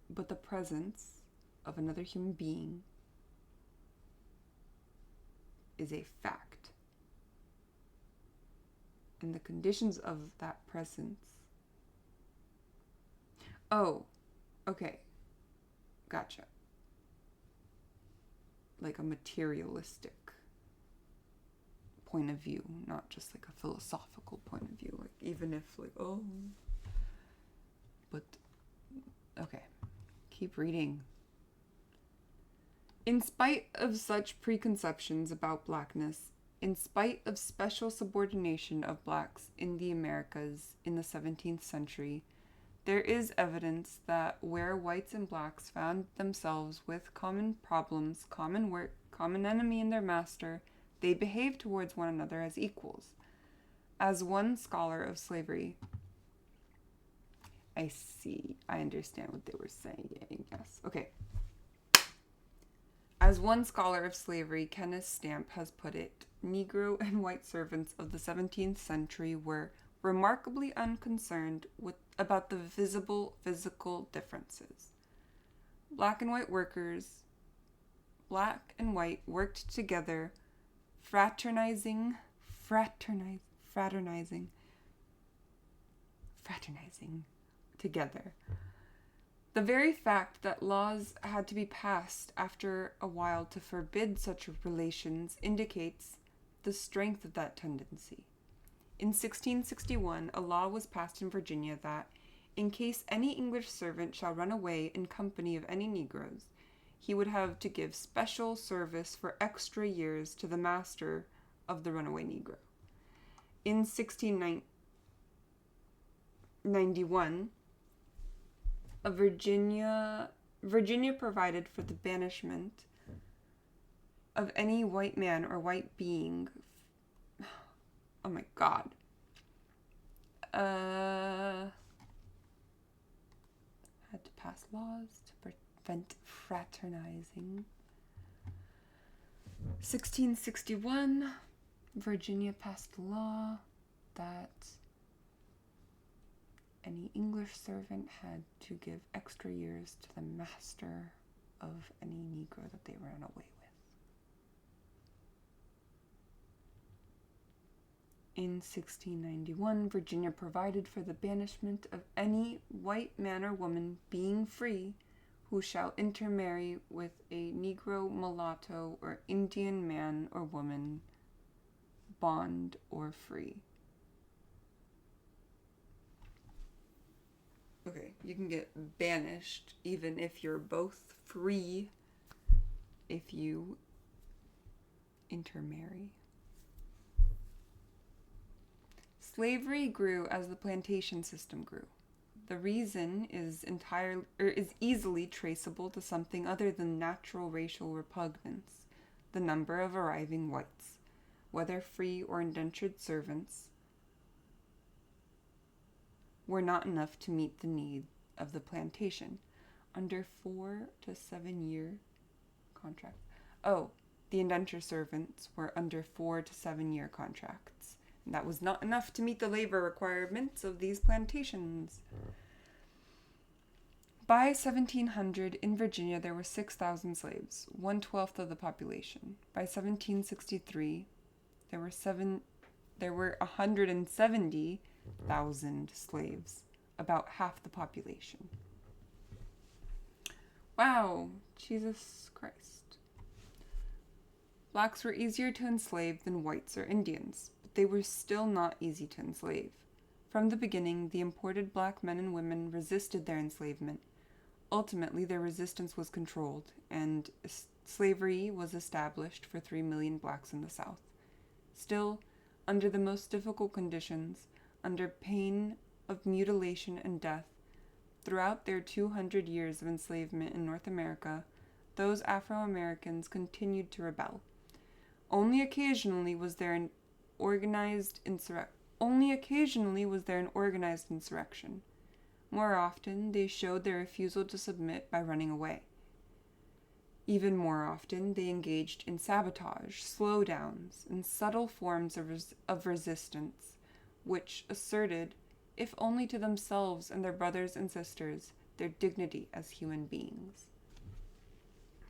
But the presence of another human being is a fact. And the conditions of that presence... Oh, okay. Gotcha. Like a materialistic point of view, not just like a philosophical point of view. Like, even if, like, but... Okay, keep reading. In spite of such preconceptions about blackness, In spite of special subordination of blacks in the Americas in the 17th century, there is evidence that where whites and blacks found themselves with common problems, common work, common enemy in their master, they behaved towards one another as equals. As one scholar of slavery, I understand what they were saying, yes. Okay. As one scholar of slavery, Kenneth Stamp, has put it, Negro and white servants of the 17th century were remarkably unconcerned about the visible physical differences. Black and white worked together, fraternizing together. The very fact that laws had to be passed after a while to forbid such relations indicates the strength of that tendency. In 1661, a law was passed in Virginia that, in case any English servant shall run away in company of any Negroes, he would have to give special service for extra years to the master of the runaway Negro. In 1691, Virginia provided for the banishment of any white man or white being. Oh my God. Had to pass laws to prevent fraternizing. 1661, Virginia passed a law that any English servant had to give extra years to the master of any Negro that they ran away with. In 1691, Virginia provided for the banishment of any white man or woman being free who shall intermarry with a Negro, mulatto, or Indian man or woman, bond or free. Okay, you can get banished even if you're both free if you intermarry. Slavery grew as the plantation system grew. The reason is easily traceable to something other than natural racial repugnance: the number of arriving whites, whether free or indentured servants, were not enough to meet the need of the plantation. Under 4 to 7 year contract. Oh, the indentured servants were under 4 to 7 year contracts. And that was not enough to meet the labor requirements of these plantations. By 1700, in Virginia, there were 6,000 slaves, 1/12 of the population. By 1763, there were 170,000 slaves, about half the population. Wow, Jesus Christ. Blacks were easier to enslave than whites or Indians, but they were still not easy to enslave. From the beginning, the imported black men and women resisted their enslavement. Ultimately, their resistance was controlled, and slavery was established for 3 million blacks in the South. Still, under the most difficult conditions, under pain of mutilation and death, throughout their 200 years of enslavement in North America, those Afro-Americans continued to rebel. Only occasionally was there an organized insurrection. More often, they showed their refusal to submit by running away. Even more often, they engaged in sabotage, slowdowns, and subtle forms of resistance, which asserted, if only to themselves and their brothers and sisters, their dignity as human beings.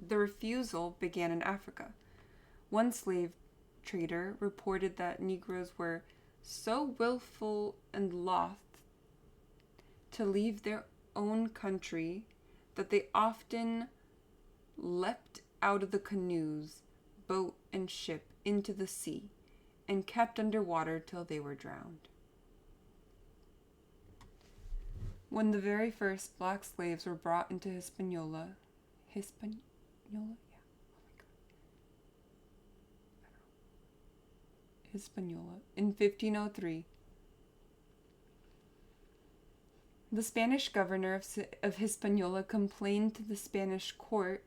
The refusal began in Africa. One slave trader reported that Negroes were so willful and loth to leave their own country that they often leapt out of the canoes, boat, and ship into the sea, and kept under water till they were drowned. When the very first black slaves were brought into Hispaniola? Yeah. Oh my God. Hispaniola in 1503. The Spanish governor of Hispaniola complained to the Spanish court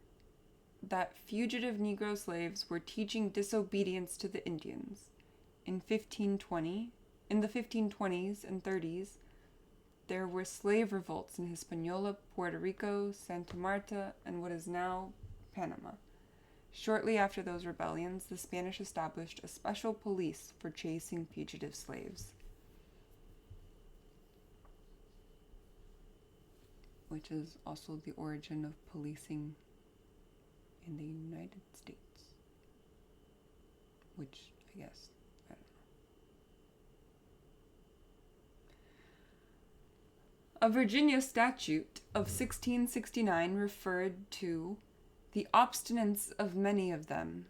that fugitive Negro slaves were teaching disobedience to the Indians. In the 1520s and 30s, there were slave revolts in Hispaniola, Puerto Rico, Santa Marta, and what is now Panama. Shortly after those rebellions, the Spanish established a special police for chasing fugitive slaves, which is also the origin of policing in the United States, which I guess, I don't know. A Virginia statute of 1669 referred to the obstinance of many of them,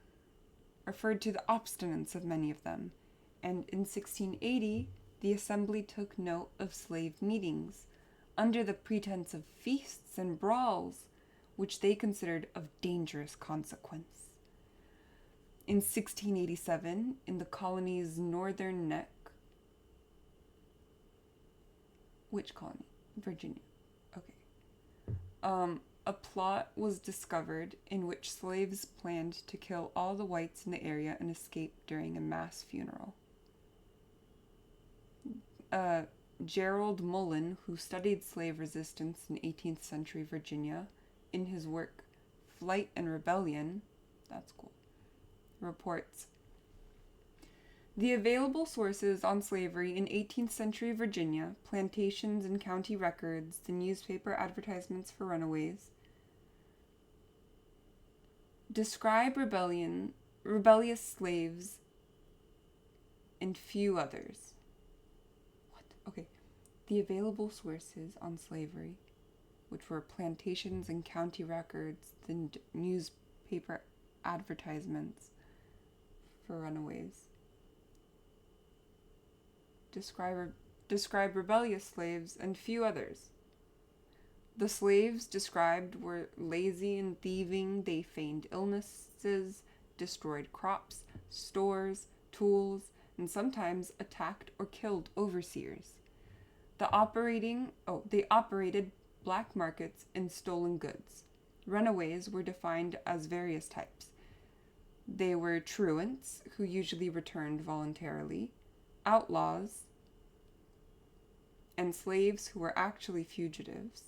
and in 1680 the Assembly took note of slave meetings under the pretense of feasts and brawls, which they considered of dangerous consequence. In 1687, in the colony's northern neck, which colony? Virginia. Okay. A plot was discovered in which slaves planned to kill all the whites in the area and escape during a mass funeral. Gerald Mullen, who studied slave resistance in 18th century Virginia, in his work Flight and Rebellion, that's cool, reports, the available sources on slavery in 18th century Virginia, plantations and county records, the newspaper advertisements for runaways, describe rebellious slaves, and few others. What? Okay. The available sources on slavery, which were plantations and county records, the newspaper advertisements for runaways, describe rebellious slaves, and few others. The slaves described were lazy and thieving. They feigned illnesses, destroyed crops, stores, tools, and sometimes attacked or killed overseers. They operated black markets and stolen goods. Runaways were defined as various types. They were truants, who usually returned voluntarily, outlaws, and slaves who were actually fugitives,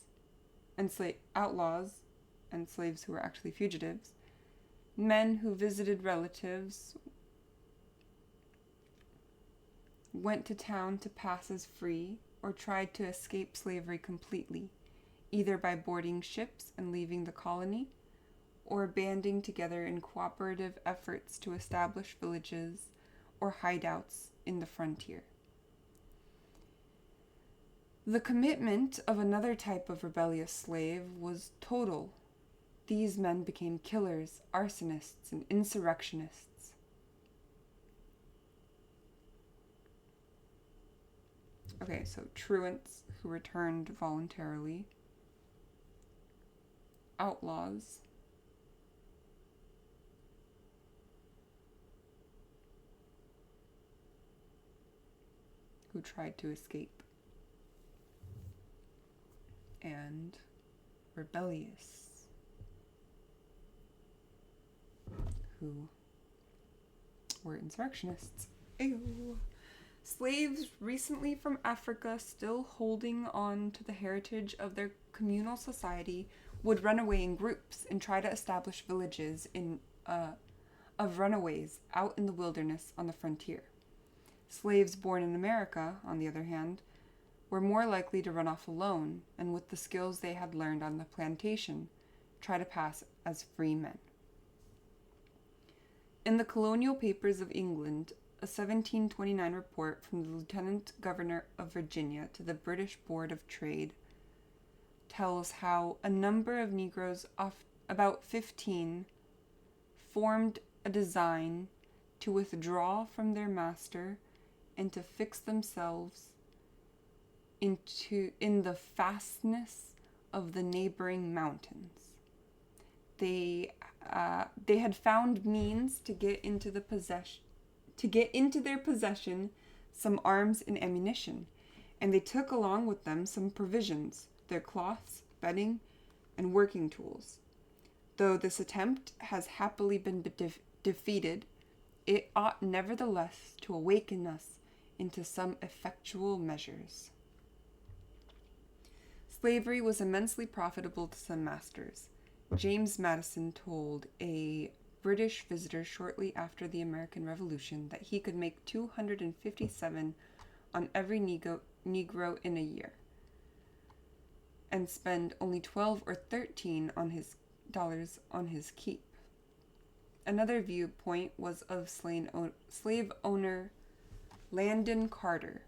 men who visited relatives, went to town to pass as free, or tried to escape slavery completely, either by boarding ships and leaving the colony, or banding together in cooperative efforts to establish villages or hideouts in the frontier. The commitment of another type of rebellious slave was total. These men became killers, arsonists, and insurrectionists. Okay, so truants who returned voluntarily, outlaws, who tried to escape, and rebellious, who were insurrectionists. Ew. Slaves recently from Africa, still holding on to the heritage of their communal society, would run away in groups and try to establish villages of runaways out in the wilderness on the frontier. Slaves born in America, on the other hand, were more likely to run off alone, and with the skills they had learned on the plantation, try to pass as free men. In the colonial papers of England, a 1729 report from the Lieutenant Governor of Virginia to the British Board of Trade tells how a number of Negroes, about 15, formed a design to withdraw from their master and to fix themselves in the fastness of the neighboring mountains. They had found means to get into to get into their possession some arms and ammunition, and they took along with them some provisions, their cloths, bedding, and working tools. Though this attempt has happily been defeated, it ought nevertheless to awaken us into some effectual measures. Slavery was immensely profitable to some masters. James Madison told a British visitor shortly after the American Revolution that he could make 257 on every Negro in a year, and spend only 12 or 13 on his dollars on his keep. Another viewpoint was of slave owner Landon Carter,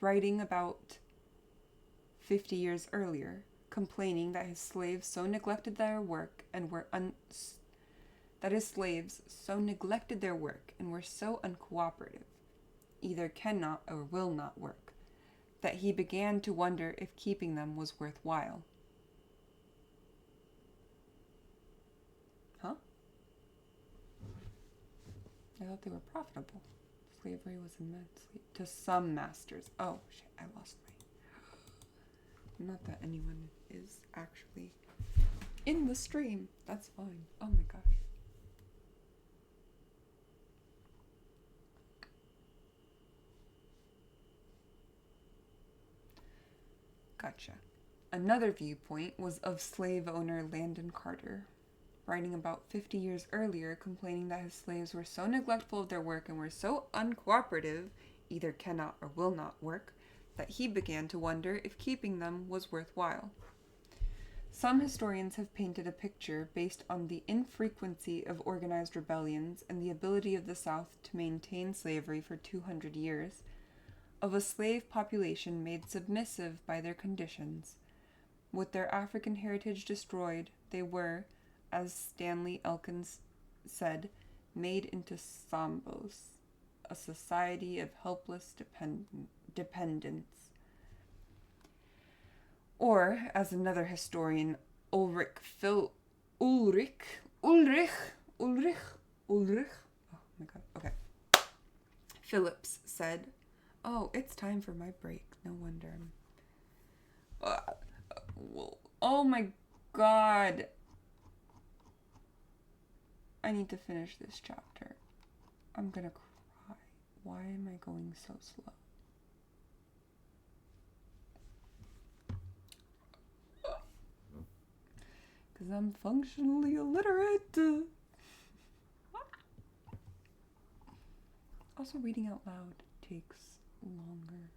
writing about 50 years earlier, complaining that his slaves so neglected their work and were so uncooperative, either cannot or will not work, that he began to wonder if keeping them was worthwhile. Huh? I thought they were profitable. Slavery was immensely to some masters. Oh shit, I lost my. Not that anyone is actually in the stream. That's fine. Oh my gosh. Gotcha. Another viewpoint was of slave owner Landon Carter, writing about 50 years earlier, complaining that his slaves were so neglectful of their work and were so uncooperative, either cannot or will not work, that he began to wonder if keeping them was worthwhile. Some historians have painted a picture based on the infrequency of organized rebellions and the ability of the South to maintain slavery for 200 years, of a slave population made submissive by their conditions. With their African heritage destroyed, they were, as Stanley Elkins said, made into Sambos, a society of helpless dependence. Or, as another historian, Ulrich, oh my god, okay, Phillips said, "Oh, it's time for my break, no wonder oh my god, I need to finish this chapter. I'm gonna cry. Why am I going so slow? Because I'm functionally illiterate. Also, reading out loud takes longer.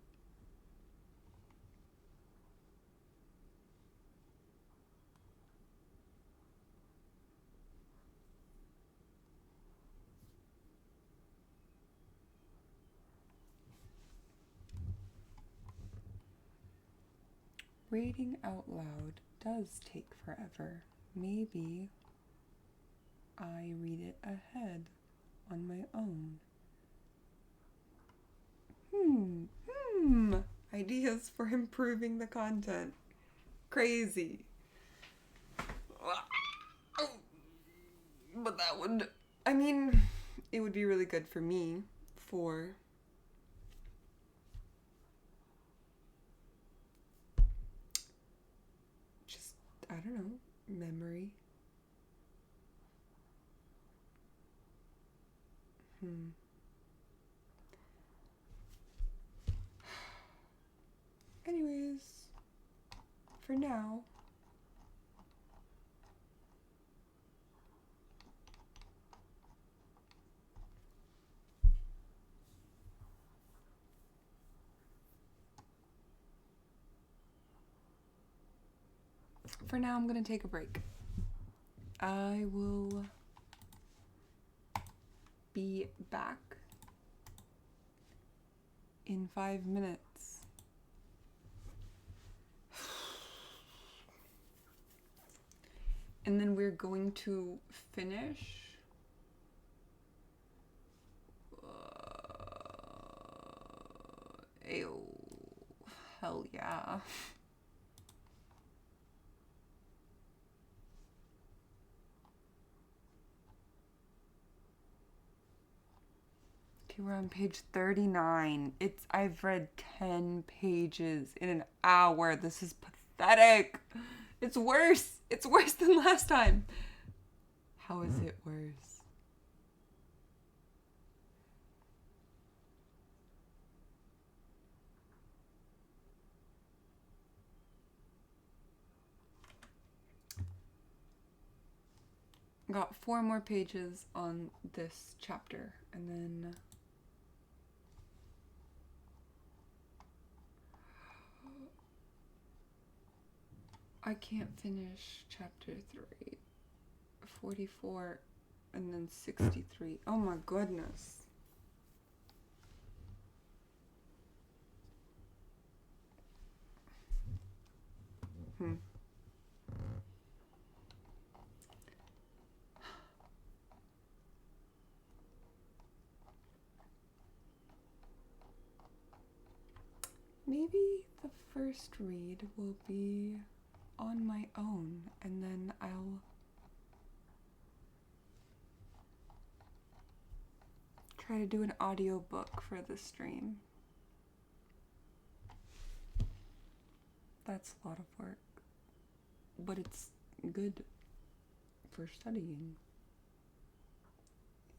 Reading out loud does take forever. Maybe I read it ahead on my own. Ideas for improving the content. Crazy. But that would, I mean, it would be really good for me for just, I don't know, memory. Anyways, for now, I'm going to take a break. I will be back in 5 minutes. And then we're going to finish Ayo, hell yeah. Okay, we're on page 39. I've read 10 pages in an hour. This is pathetic. It's worse. It's worse than last time. How is it worse? Got 4 more pages on this chapter, and then I can't finish chapter 3. 44 and then 63. Oh my goodness. Maybe the first read will be on my own, and then I'll try to do an audiobook for the stream. That's a lot of work, but it's good for studying.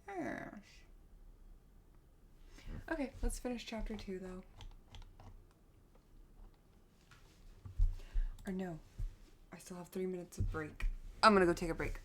Yes. Okay, let's finish chapter 2 though. Or no, I still have 3 minutes of break. I'm gonna go take a break.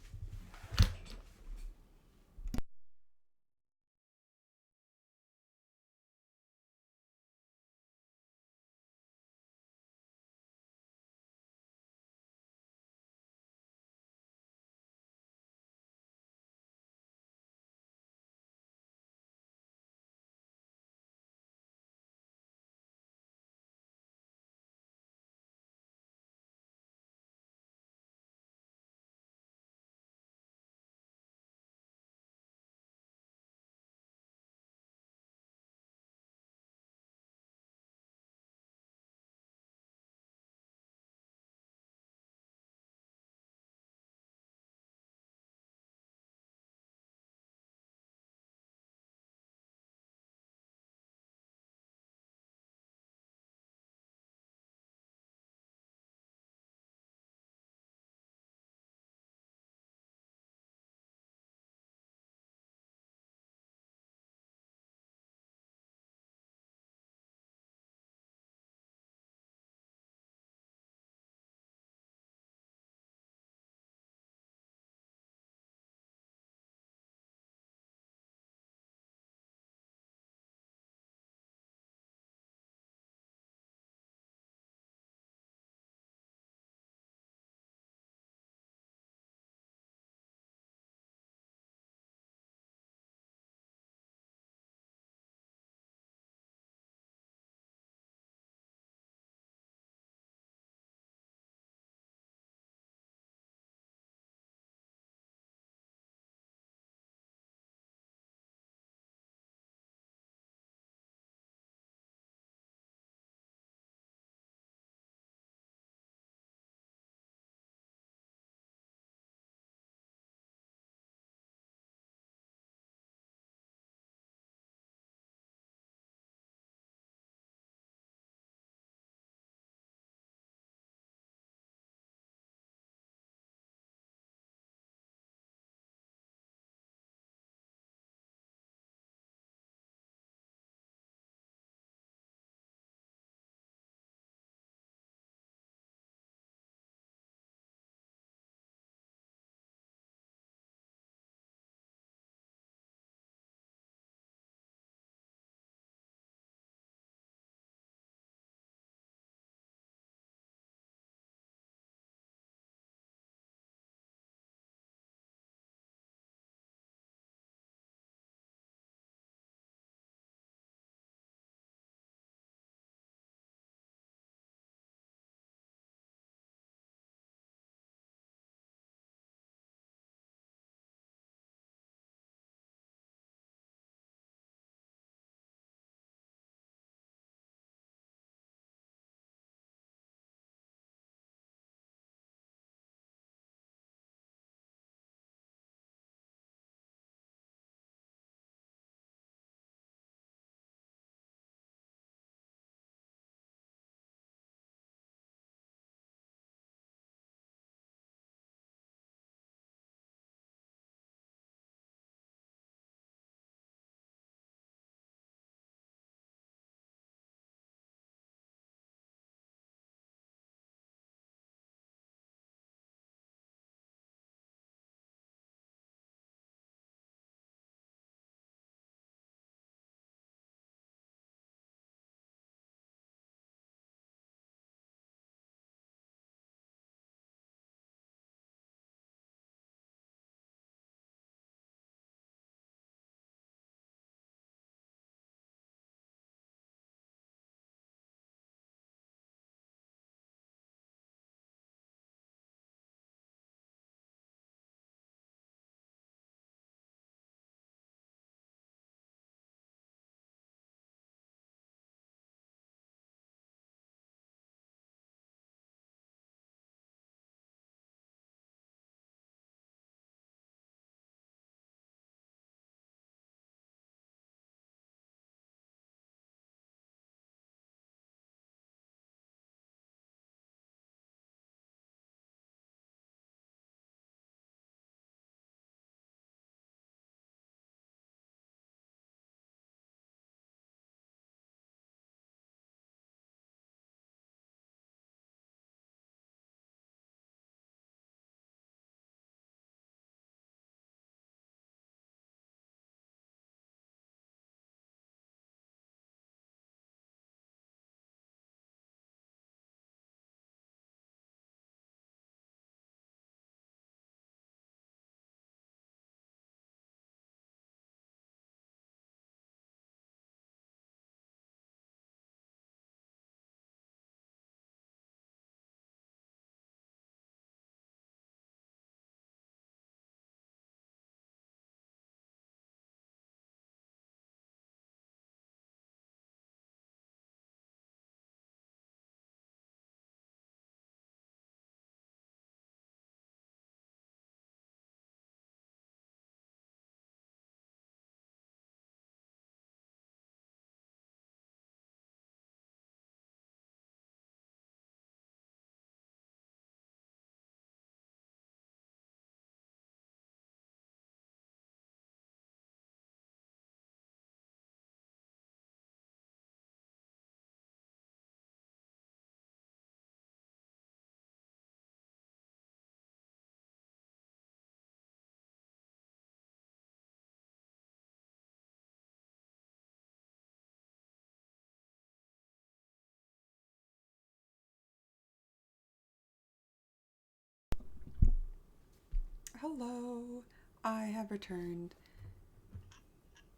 Hello, I have returned,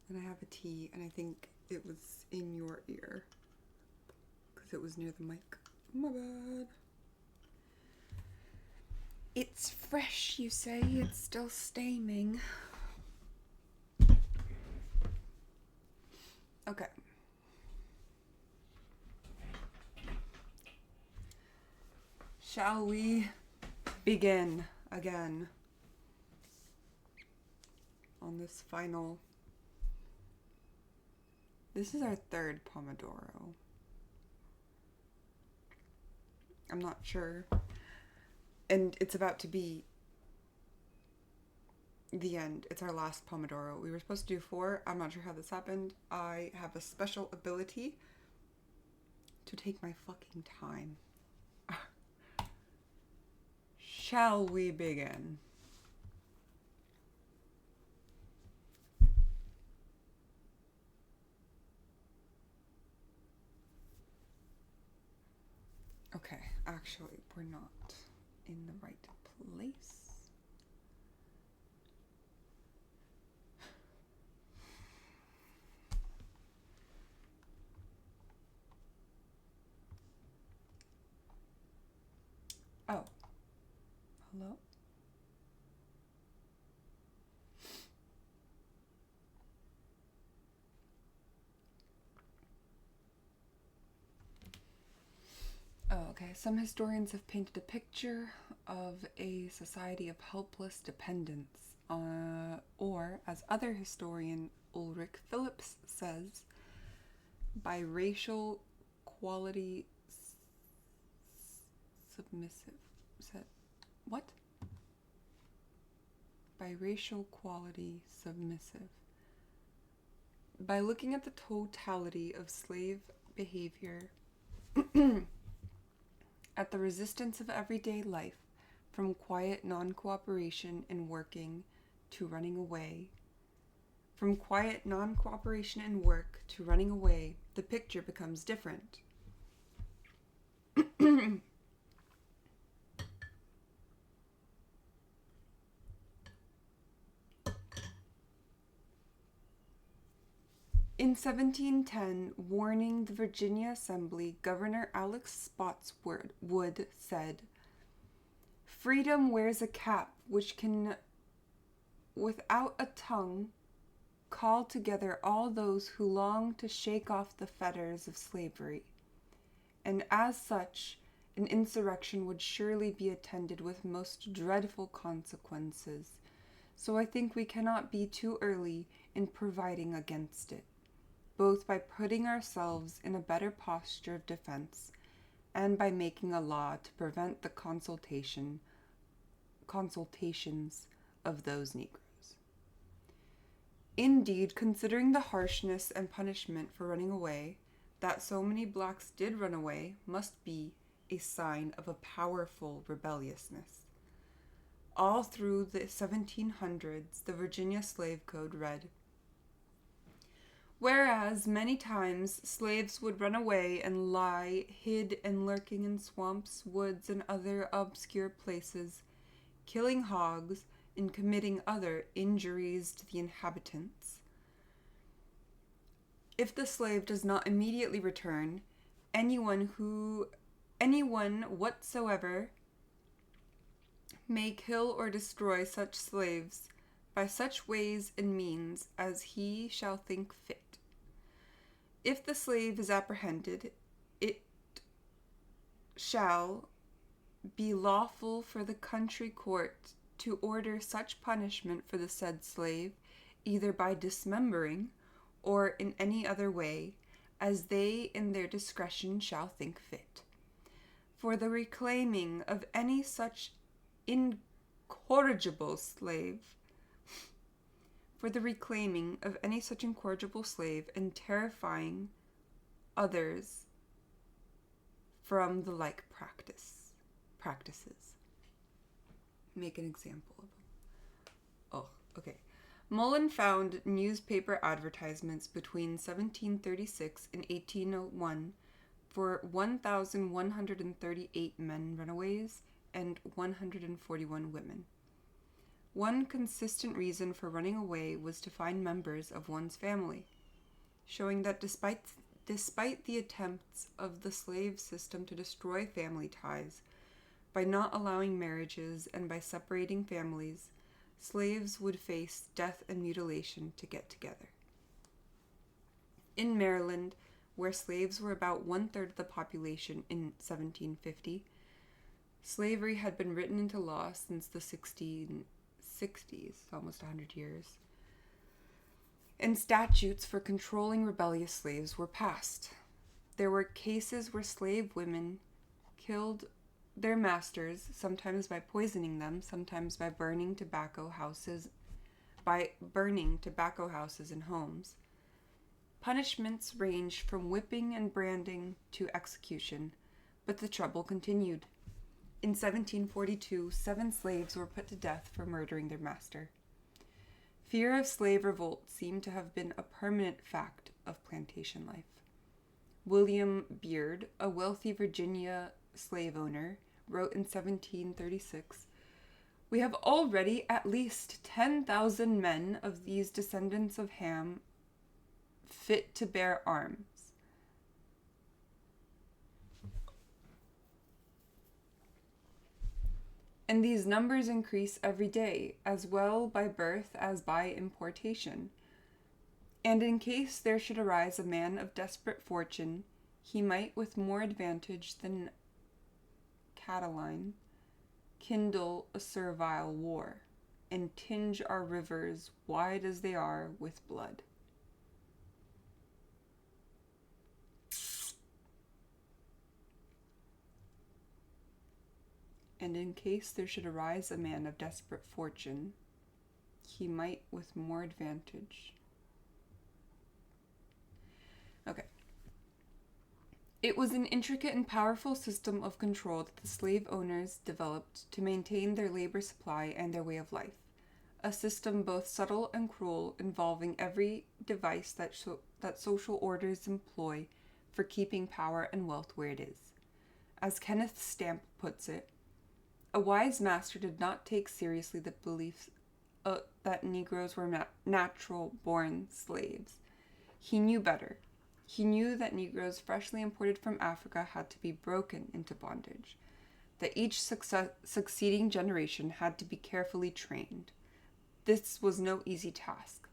and I have a tea, and I think it was in your ear, because it was near the mic. My bad. It's fresh, you say? It's still steaming. Okay. Shall we begin again on this final... This is our third Pomodoro. I'm not sure. And it's about to be the end. It's our last Pomodoro. We were supposed to do 4. I'm not sure how this happened. I have a special ability to take my fucking time. Shall we begin? Okay, actually, we're not in the right place. Oh. Hello? Oh, okay. Some historians have painted a picture of a society of helpless dependence, or, as other historian Ulrich Phillips says, biracial quality submissive. What? Biracial quality submissive. By looking at the totality of slave behavior, at the resistance of everyday life, from quiet non-cooperation in working to running away, from quiet non-cooperation in work to running away, the picture becomes different. In 1710, warning the Virginia Assembly, Governor Alex Spotswood said, "Freedom wears a cap which can, without a tongue, call together all those who long to shake off the fetters of slavery. And as such, an insurrection would surely be attended with most dreadful consequences. So I think we cannot be too early in providing against it, both by putting ourselves in a better posture of defense and by making a law to prevent the consultations of those Negroes. Indeed, considering the harshness and punishment for running away, that so many blacks did run away must be a sign of a powerful rebelliousness." All through the 1700s, the Virginia Slave Code read, "Whereas many times slaves would run away and lie hid and lurking in swamps, woods, and other obscure places, killing hogs and committing other injuries to the inhabitants. If the slave does not immediately return, anyone whatsoever may kill or destroy such slaves by such ways and means as he shall think fit. If the slave is apprehended, it shall be lawful for the country court to order such punishment for the said slave, either by dismembering or in any other way, as they in their discretion shall think fit. For the reclaiming of any such incorrigible slave, and terrifying others from the like practices." Make an example of them. Oh, okay. Mullen found newspaper advertisements between 1736 and 1801 for 1,138 men runaways and 141 women. One consistent reason for running away was to find members of one's family, showing that despite the attempts of the slave system to destroy family ties, by not allowing marriages and by separating families, slaves would face death and mutilation to get together. In Maryland, where slaves were about 1/3 of the population in 1750, slavery had been written into law since the 1660s, almost 100 years, and statutes for controlling rebellious slaves were passed. There were cases where slave women killed their masters, sometimes by poisoning them, sometimes by burning tobacco houses and homes. Punishments ranged from whipping and branding to execution, but the trouble continued. In 1742, 7 slaves were put to death for murdering their master. Fear of slave revolt seemed to have been a permanent fact of plantation life. William Beard, a wealthy Virginia slave owner, wrote in 1736, "We have already at least 10,000 men of these descendants of Ham fit to bear arms." And these numbers increase every day, as well by birth as by importation. And in case there should arise a man of desperate fortune, he might with more advantage than Catiline kindle a servile war, and tinge our rivers, wide as they are, with blood. And in case there should arise a man of desperate fortune, he might with more advantage. Okay. It was an intricate and powerful system of control that the slave owners developed to maintain their labor supply and their way of life. A system both subtle and cruel, involving every device that social orders employ for keeping power and wealth where it is. As Kenneth Stamp puts it, a wise master did not take seriously the belief that Negroes were natural-born slaves. He knew better. He knew that Negroes freshly imported from Africa had to be broken into bondage, that each succeeding generation had to be carefully trained. This was no easy task,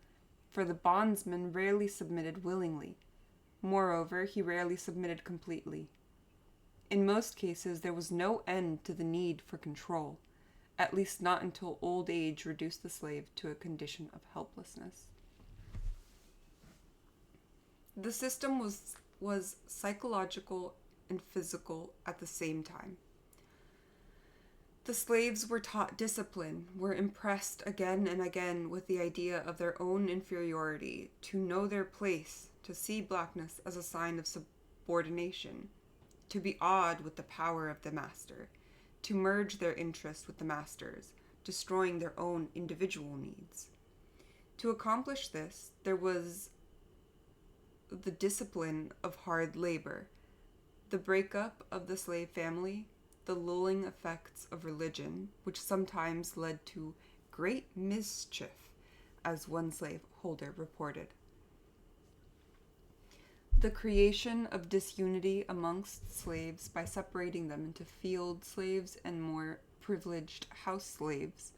for the bondsman rarely submitted willingly. Moreover, he rarely submitted completely. In most cases, there was no end to the need for control, at least not until old age reduced the slave to a condition of helplessness. The system was psychological and physical at the same time. The slaves were taught discipline, were impressed again and again with the idea of their own inferiority, to know their place, to see blackness as a sign of subordination, to be awed with the power of the master, to merge their interest with the master's, destroying their own individual needs. To accomplish this, there was the discipline of hard labor, the breakup of the slave family, the lulling effects of religion, which sometimes led to great mischief, as one slaveholder reported. The creation of disunity amongst slaves by separating them into field slaves and more privileged house slaves,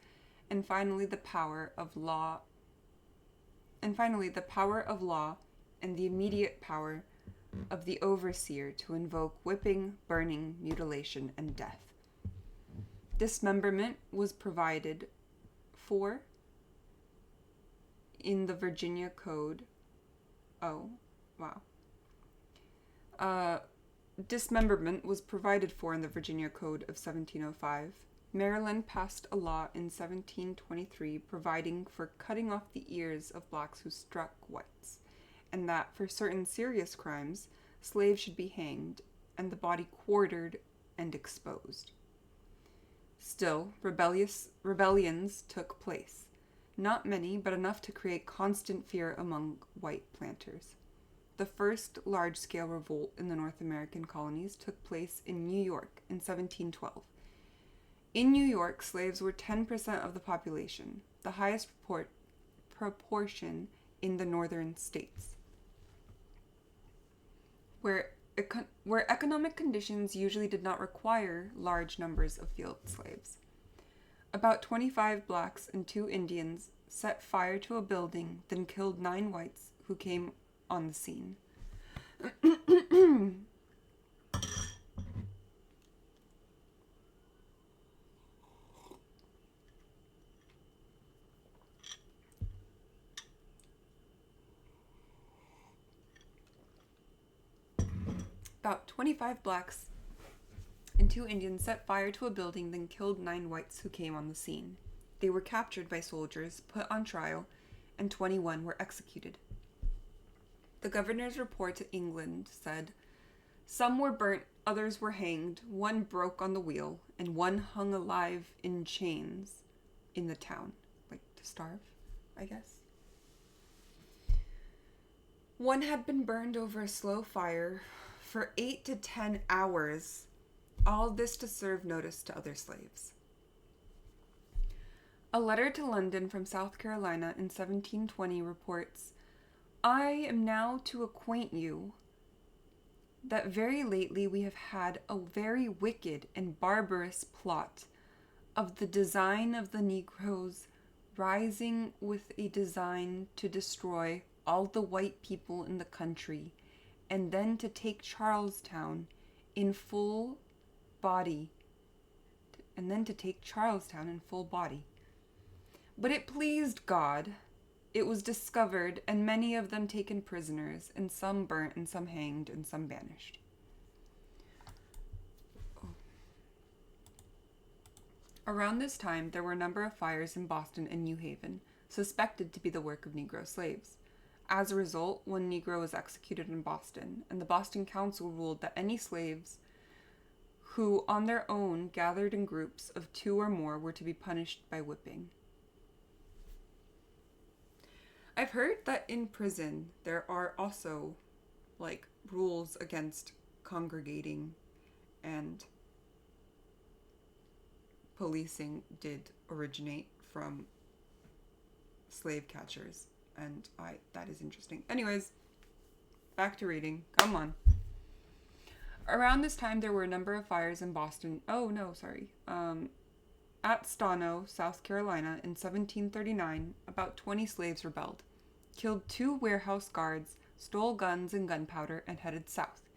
and finally the power of law and the immediate power of the overseer to invoke whipping, burning, mutilation, and death. Dismemberment was provided for in the Virginia Code. Dismemberment was provided for in the Virginia Code of 1705. Maryland passed a law in 1723 providing for cutting off the ears of blacks who struck whites, and that for certain serious crimes, slaves should be hanged and the body quartered and exposed. Still, rebellions took place. Not many, but enough to create constant fear among white planters. The first large-scale revolt in the North American colonies took place in New York in 1712. In New York, slaves were 10% of the population, the highest proportion in the northern states, where economic conditions usually did not require large numbers of field slaves. About 25 blacks and 2 Indians set fire to a building, then killed 9 whites who came on the scene. About 25 blacks and 2 Indians set fire to a building, then killed 9 whites who came on the scene. They were captured by soldiers, put on trial, and 21 were executed. The governor's report to England said, "Some were burnt, others were hanged, one broke on the wheel, and one hung alive in chains in the town." Like, to starve, I guess. One had been burned over a slow fire for 8 to 10 hours, all this to serve notice to other slaves. A letter to London from South Carolina in 1720 reports, "I am now to acquaint you that very lately we have had a very wicked and barbarous plot of the design of the Negroes rising with a design to destroy all the white people in the country, and then to take Charlestown in full body. But it pleased God. It was discovered, and many of them taken prisoners, and some burnt, and some hanged, and some banished." Around this time, there were a number of fires in Boston and New Haven, suspected to be the work of Negro slaves. As a result, one Negro was executed in Boston, and the Boston Council ruled that any slaves who, on their own, gathered in groups of 2 or more were to be punished by whipping. I've heard that in prison there are also, like, rules against congregating, and policing did originate from slave catchers. And that is interesting. Anyways, back to reading. Come on. Around this time, there were a number of fires in Boston. At Stano, South Carolina, in 1739, about 20 slaves rebelled, killed 2 warehouse guards, stole guns and gunpowder, and headed south,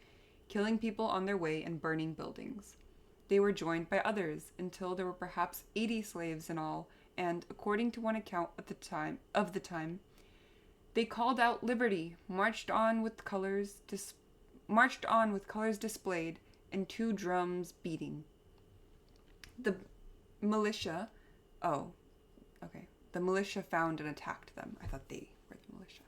killing people on their way and burning buildings. They were joined by others until there were perhaps 80 slaves in all, and, according to one account of the time, they called out liberty, marched on with colors displayed, and 2 drums beating. The militia found and attacked them. I thought they were the militia.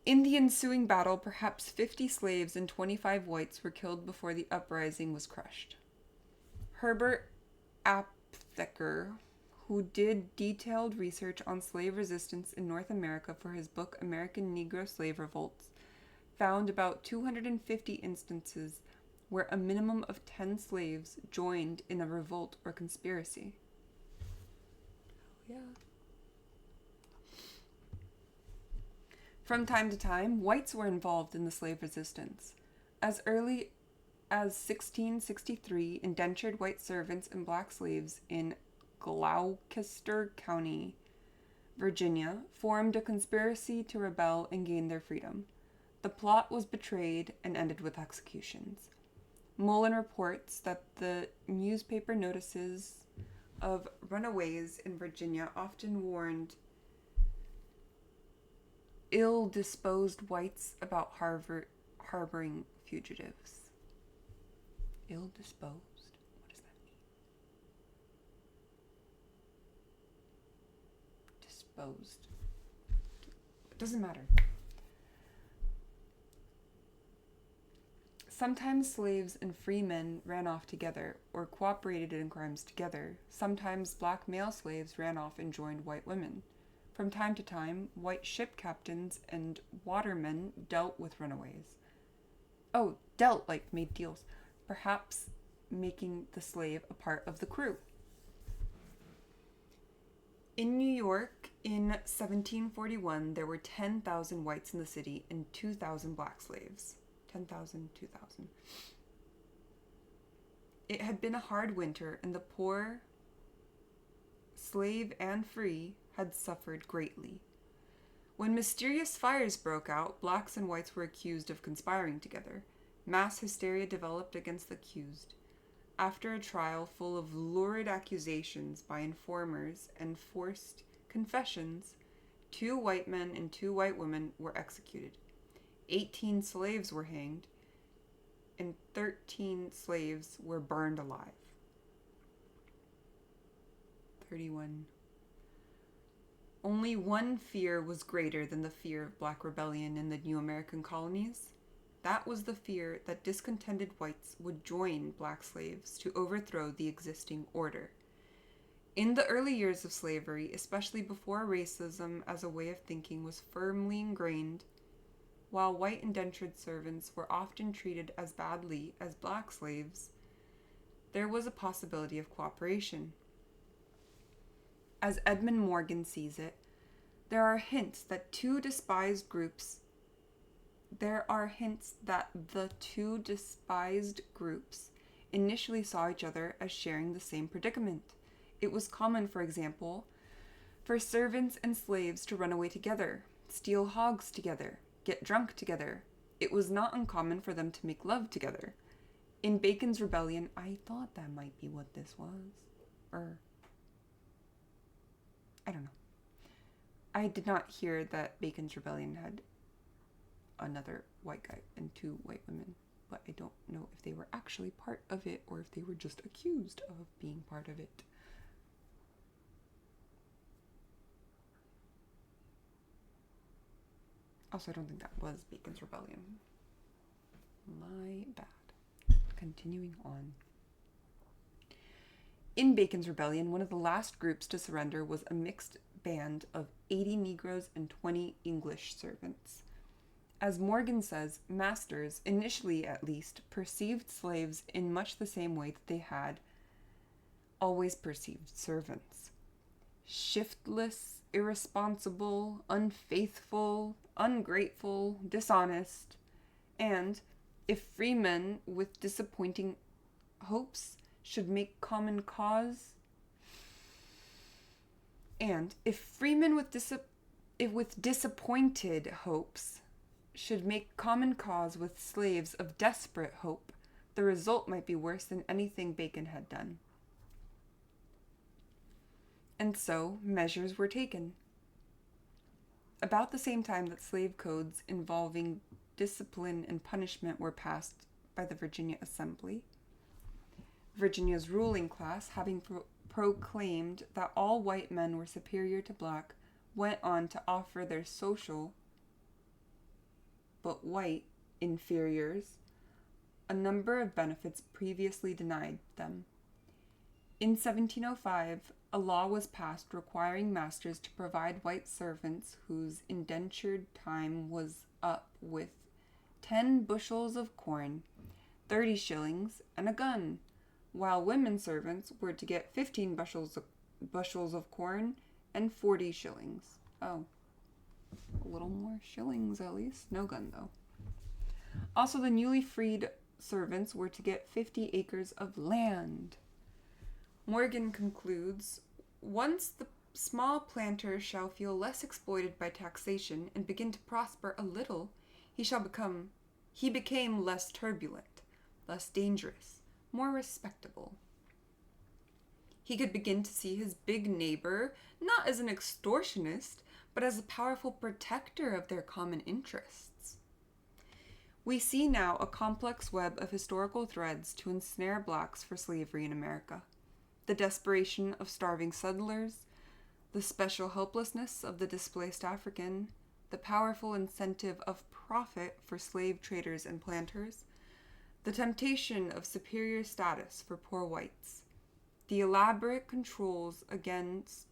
In the ensuing battle, perhaps 50 slaves and 25 whites were killed before the uprising was crushed. Herbert Aptheker, who did detailed research on slave resistance in North America for his book American Negro Slave Revolts, found about 250 instances where a minimum of 10 slaves joined in a revolt or conspiracy. Yeah. From time to time, whites were involved in the slave resistance. As early as 1663, indentured white servants and black slaves in Gloucester County, Virginia, formed a conspiracy to rebel and gain their freedom. The plot was betrayed and ended with executions. Mullen reports that the newspaper notices of runaways in Virginia often warned ill-disposed whites about harboring fugitives. Ill-disposed? What does that mean? Disposed. It doesn't matter. Sometimes slaves and free men ran off together or cooperated in crimes together. Sometimes black male slaves ran off and joined white women. From time to time, white ship captains and watermen dealt with runaways. Oh, dealt, like made deals. Perhaps making the slave a part of the crew. In New York, in 1741, there were 10,000 whites in the city and 2,000 black slaves. 10,000, 2,000. It had been a hard winter, and the poor, slave and free, had suffered greatly. When mysterious fires broke out, blacks and whites were accused of conspiring together. Mass hysteria developed against the accused. After a trial full of lurid accusations by informers and forced confessions, 2 white men and 2 white women were executed. 18 slaves were hanged, and 13 slaves were burned alive. 31. Only one fear was greater than the fear of black rebellion in the new American colonies. That was the fear that discontented whites would join black slaves to overthrow the existing order. In the early years of slavery, especially before racism as a way of thinking was firmly ingrained, while white indentured servants were often treated as badly as black slaves, there was a possibility of cooperation. As Edmund Morgan sees it, there are hints that the two despised groups initially saw each other as sharing the same predicament. It was common, for example, for servants and slaves to run away together, steal hogs together, get drunk together. It was not uncommon for them to make love together. In Bacon's Rebellion, I thought that might be what this was. Or, I don't know. I did not hear that Bacon's Rebellion had another white guy and 2 white women, but I don't know if they were actually part of it or if they were just accused of being part of it. Also, I don't think that was Bacon's Rebellion. My bad. Continuing on. In Bacon's Rebellion, one of the last groups to surrender was a mixed band of 80 Negroes and 20 English servants. As Morgan says, masters, initially at least, perceived slaves in much the same way that they had always perceived servants. Shiftless, irresponsible, unfaithful, ungrateful, dishonest, and if freemen with disappointing hopes should make common cause, with disappointed hopes should make common cause with slaves of desperate hope, the result might be worse than anything Bacon had done. And so, measures were taken. About the same time that slave codes involving discipline and punishment were passed by the Virginia Assembly, Virginia's ruling class, having proclaimed that all white men were superior to black, went on to offer their social but white inferiors a number of benefits previously denied them. In 1705, a law was passed requiring masters to provide white servants whose indentured time was up with 10 bushels of corn, 30 shillings, and a gun, while women servants were to get 15 bushels of corn and 40 shillings. Oh, a little more shillings at least. No gun, though. Also, the newly freed servants were to get 50 acres of land. Morgan concludes, once the small planter shall feel less exploited by taxation and begin to prosper a little, he became less turbulent, less dangerous, more respectable. He could begin to see his big neighbor not as an extortionist, but as a powerful protector of their common interests. We see now a complex web of historical threads to ensnare blacks for slavery in America. The desperation of starving settlers, the special helplessness of the displaced African, the powerful incentive of profit for slave traders and planters, the temptation of superior status for poor whites, the elaborate controls against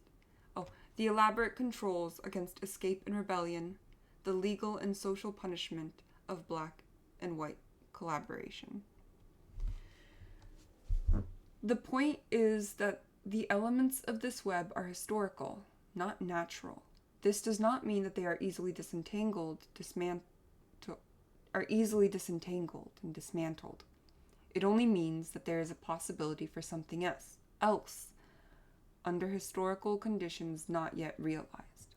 escape and rebellion, the legal and social punishment of black and white collaboration. The point is that the elements of this web are historical, not natural. This does not mean that they are easily disentangled and dismantled. It only means that there is a possibility for something else, under historical conditions not yet realized.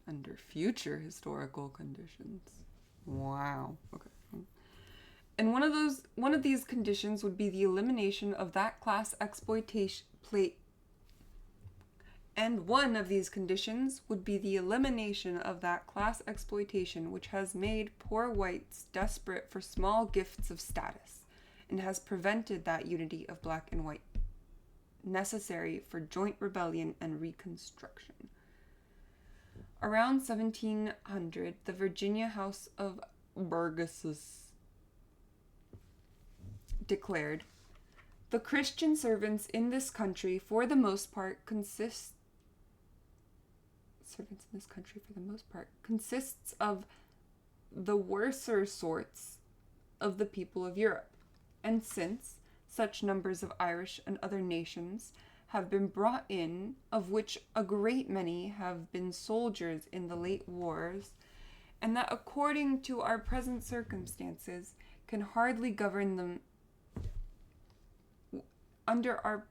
Under future historical conditions. Wow. Okay. And one of these conditions would be the elimination of that class exploitation which has made poor whites desperate for small gifts of status and has prevented that unity of black and white necessary for joint rebellion and reconstruction. Around 1700, the Virginia House of Burgesses declared, "The Christian servants in this country for the most part consists of the worser sorts of the people of Europe. And since such numbers of Irish and other nations have been brought in, of which a great many have been soldiers in the late wars, and that according to our present circumstances can hardly govern them under our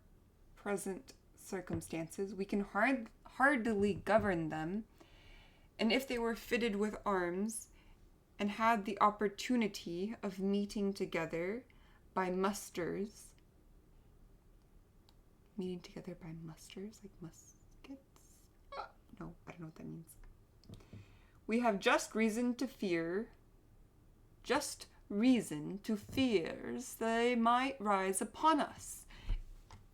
present circumstances, we can hardly govern them, and if they were fitted with arms, and had the opportunity of meeting together by musters, like muskets? No, I don't know what that means. We have just reason to fears they might rise upon us."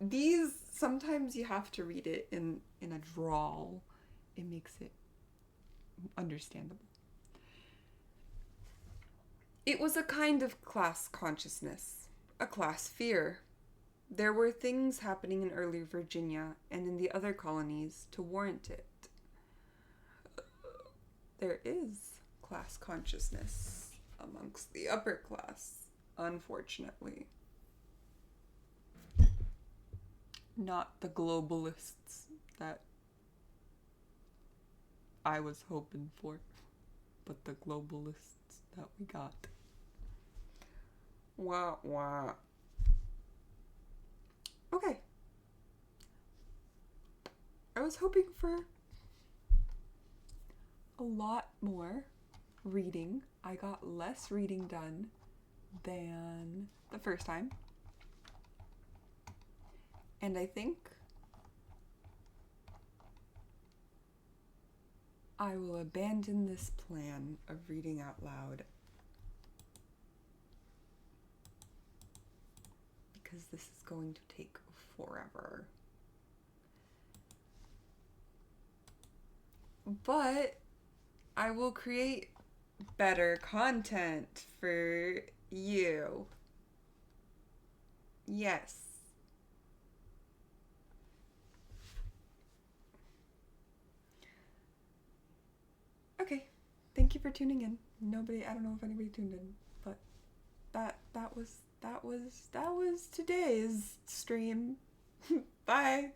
These, sometimes you have to read it in a drawl. It makes it understandable. It was a kind of class consciousness, a class fear. There were things happening in early Virginia and in the other colonies to warrant it. There is class consciousness amongst the upper class, unfortunately. Not the globalists that I was hoping for, but the globalists that we got. Wah, wah. Okay. I was hoping for a lot more reading. I got less reading done than the first time. And I think I will abandon this plan of reading out loud because this is going to take forever. But I will create better content for you. Yes. Okay. Thank you for tuning in. I don't know if anybody tuned in, but that was today's stream. Bye.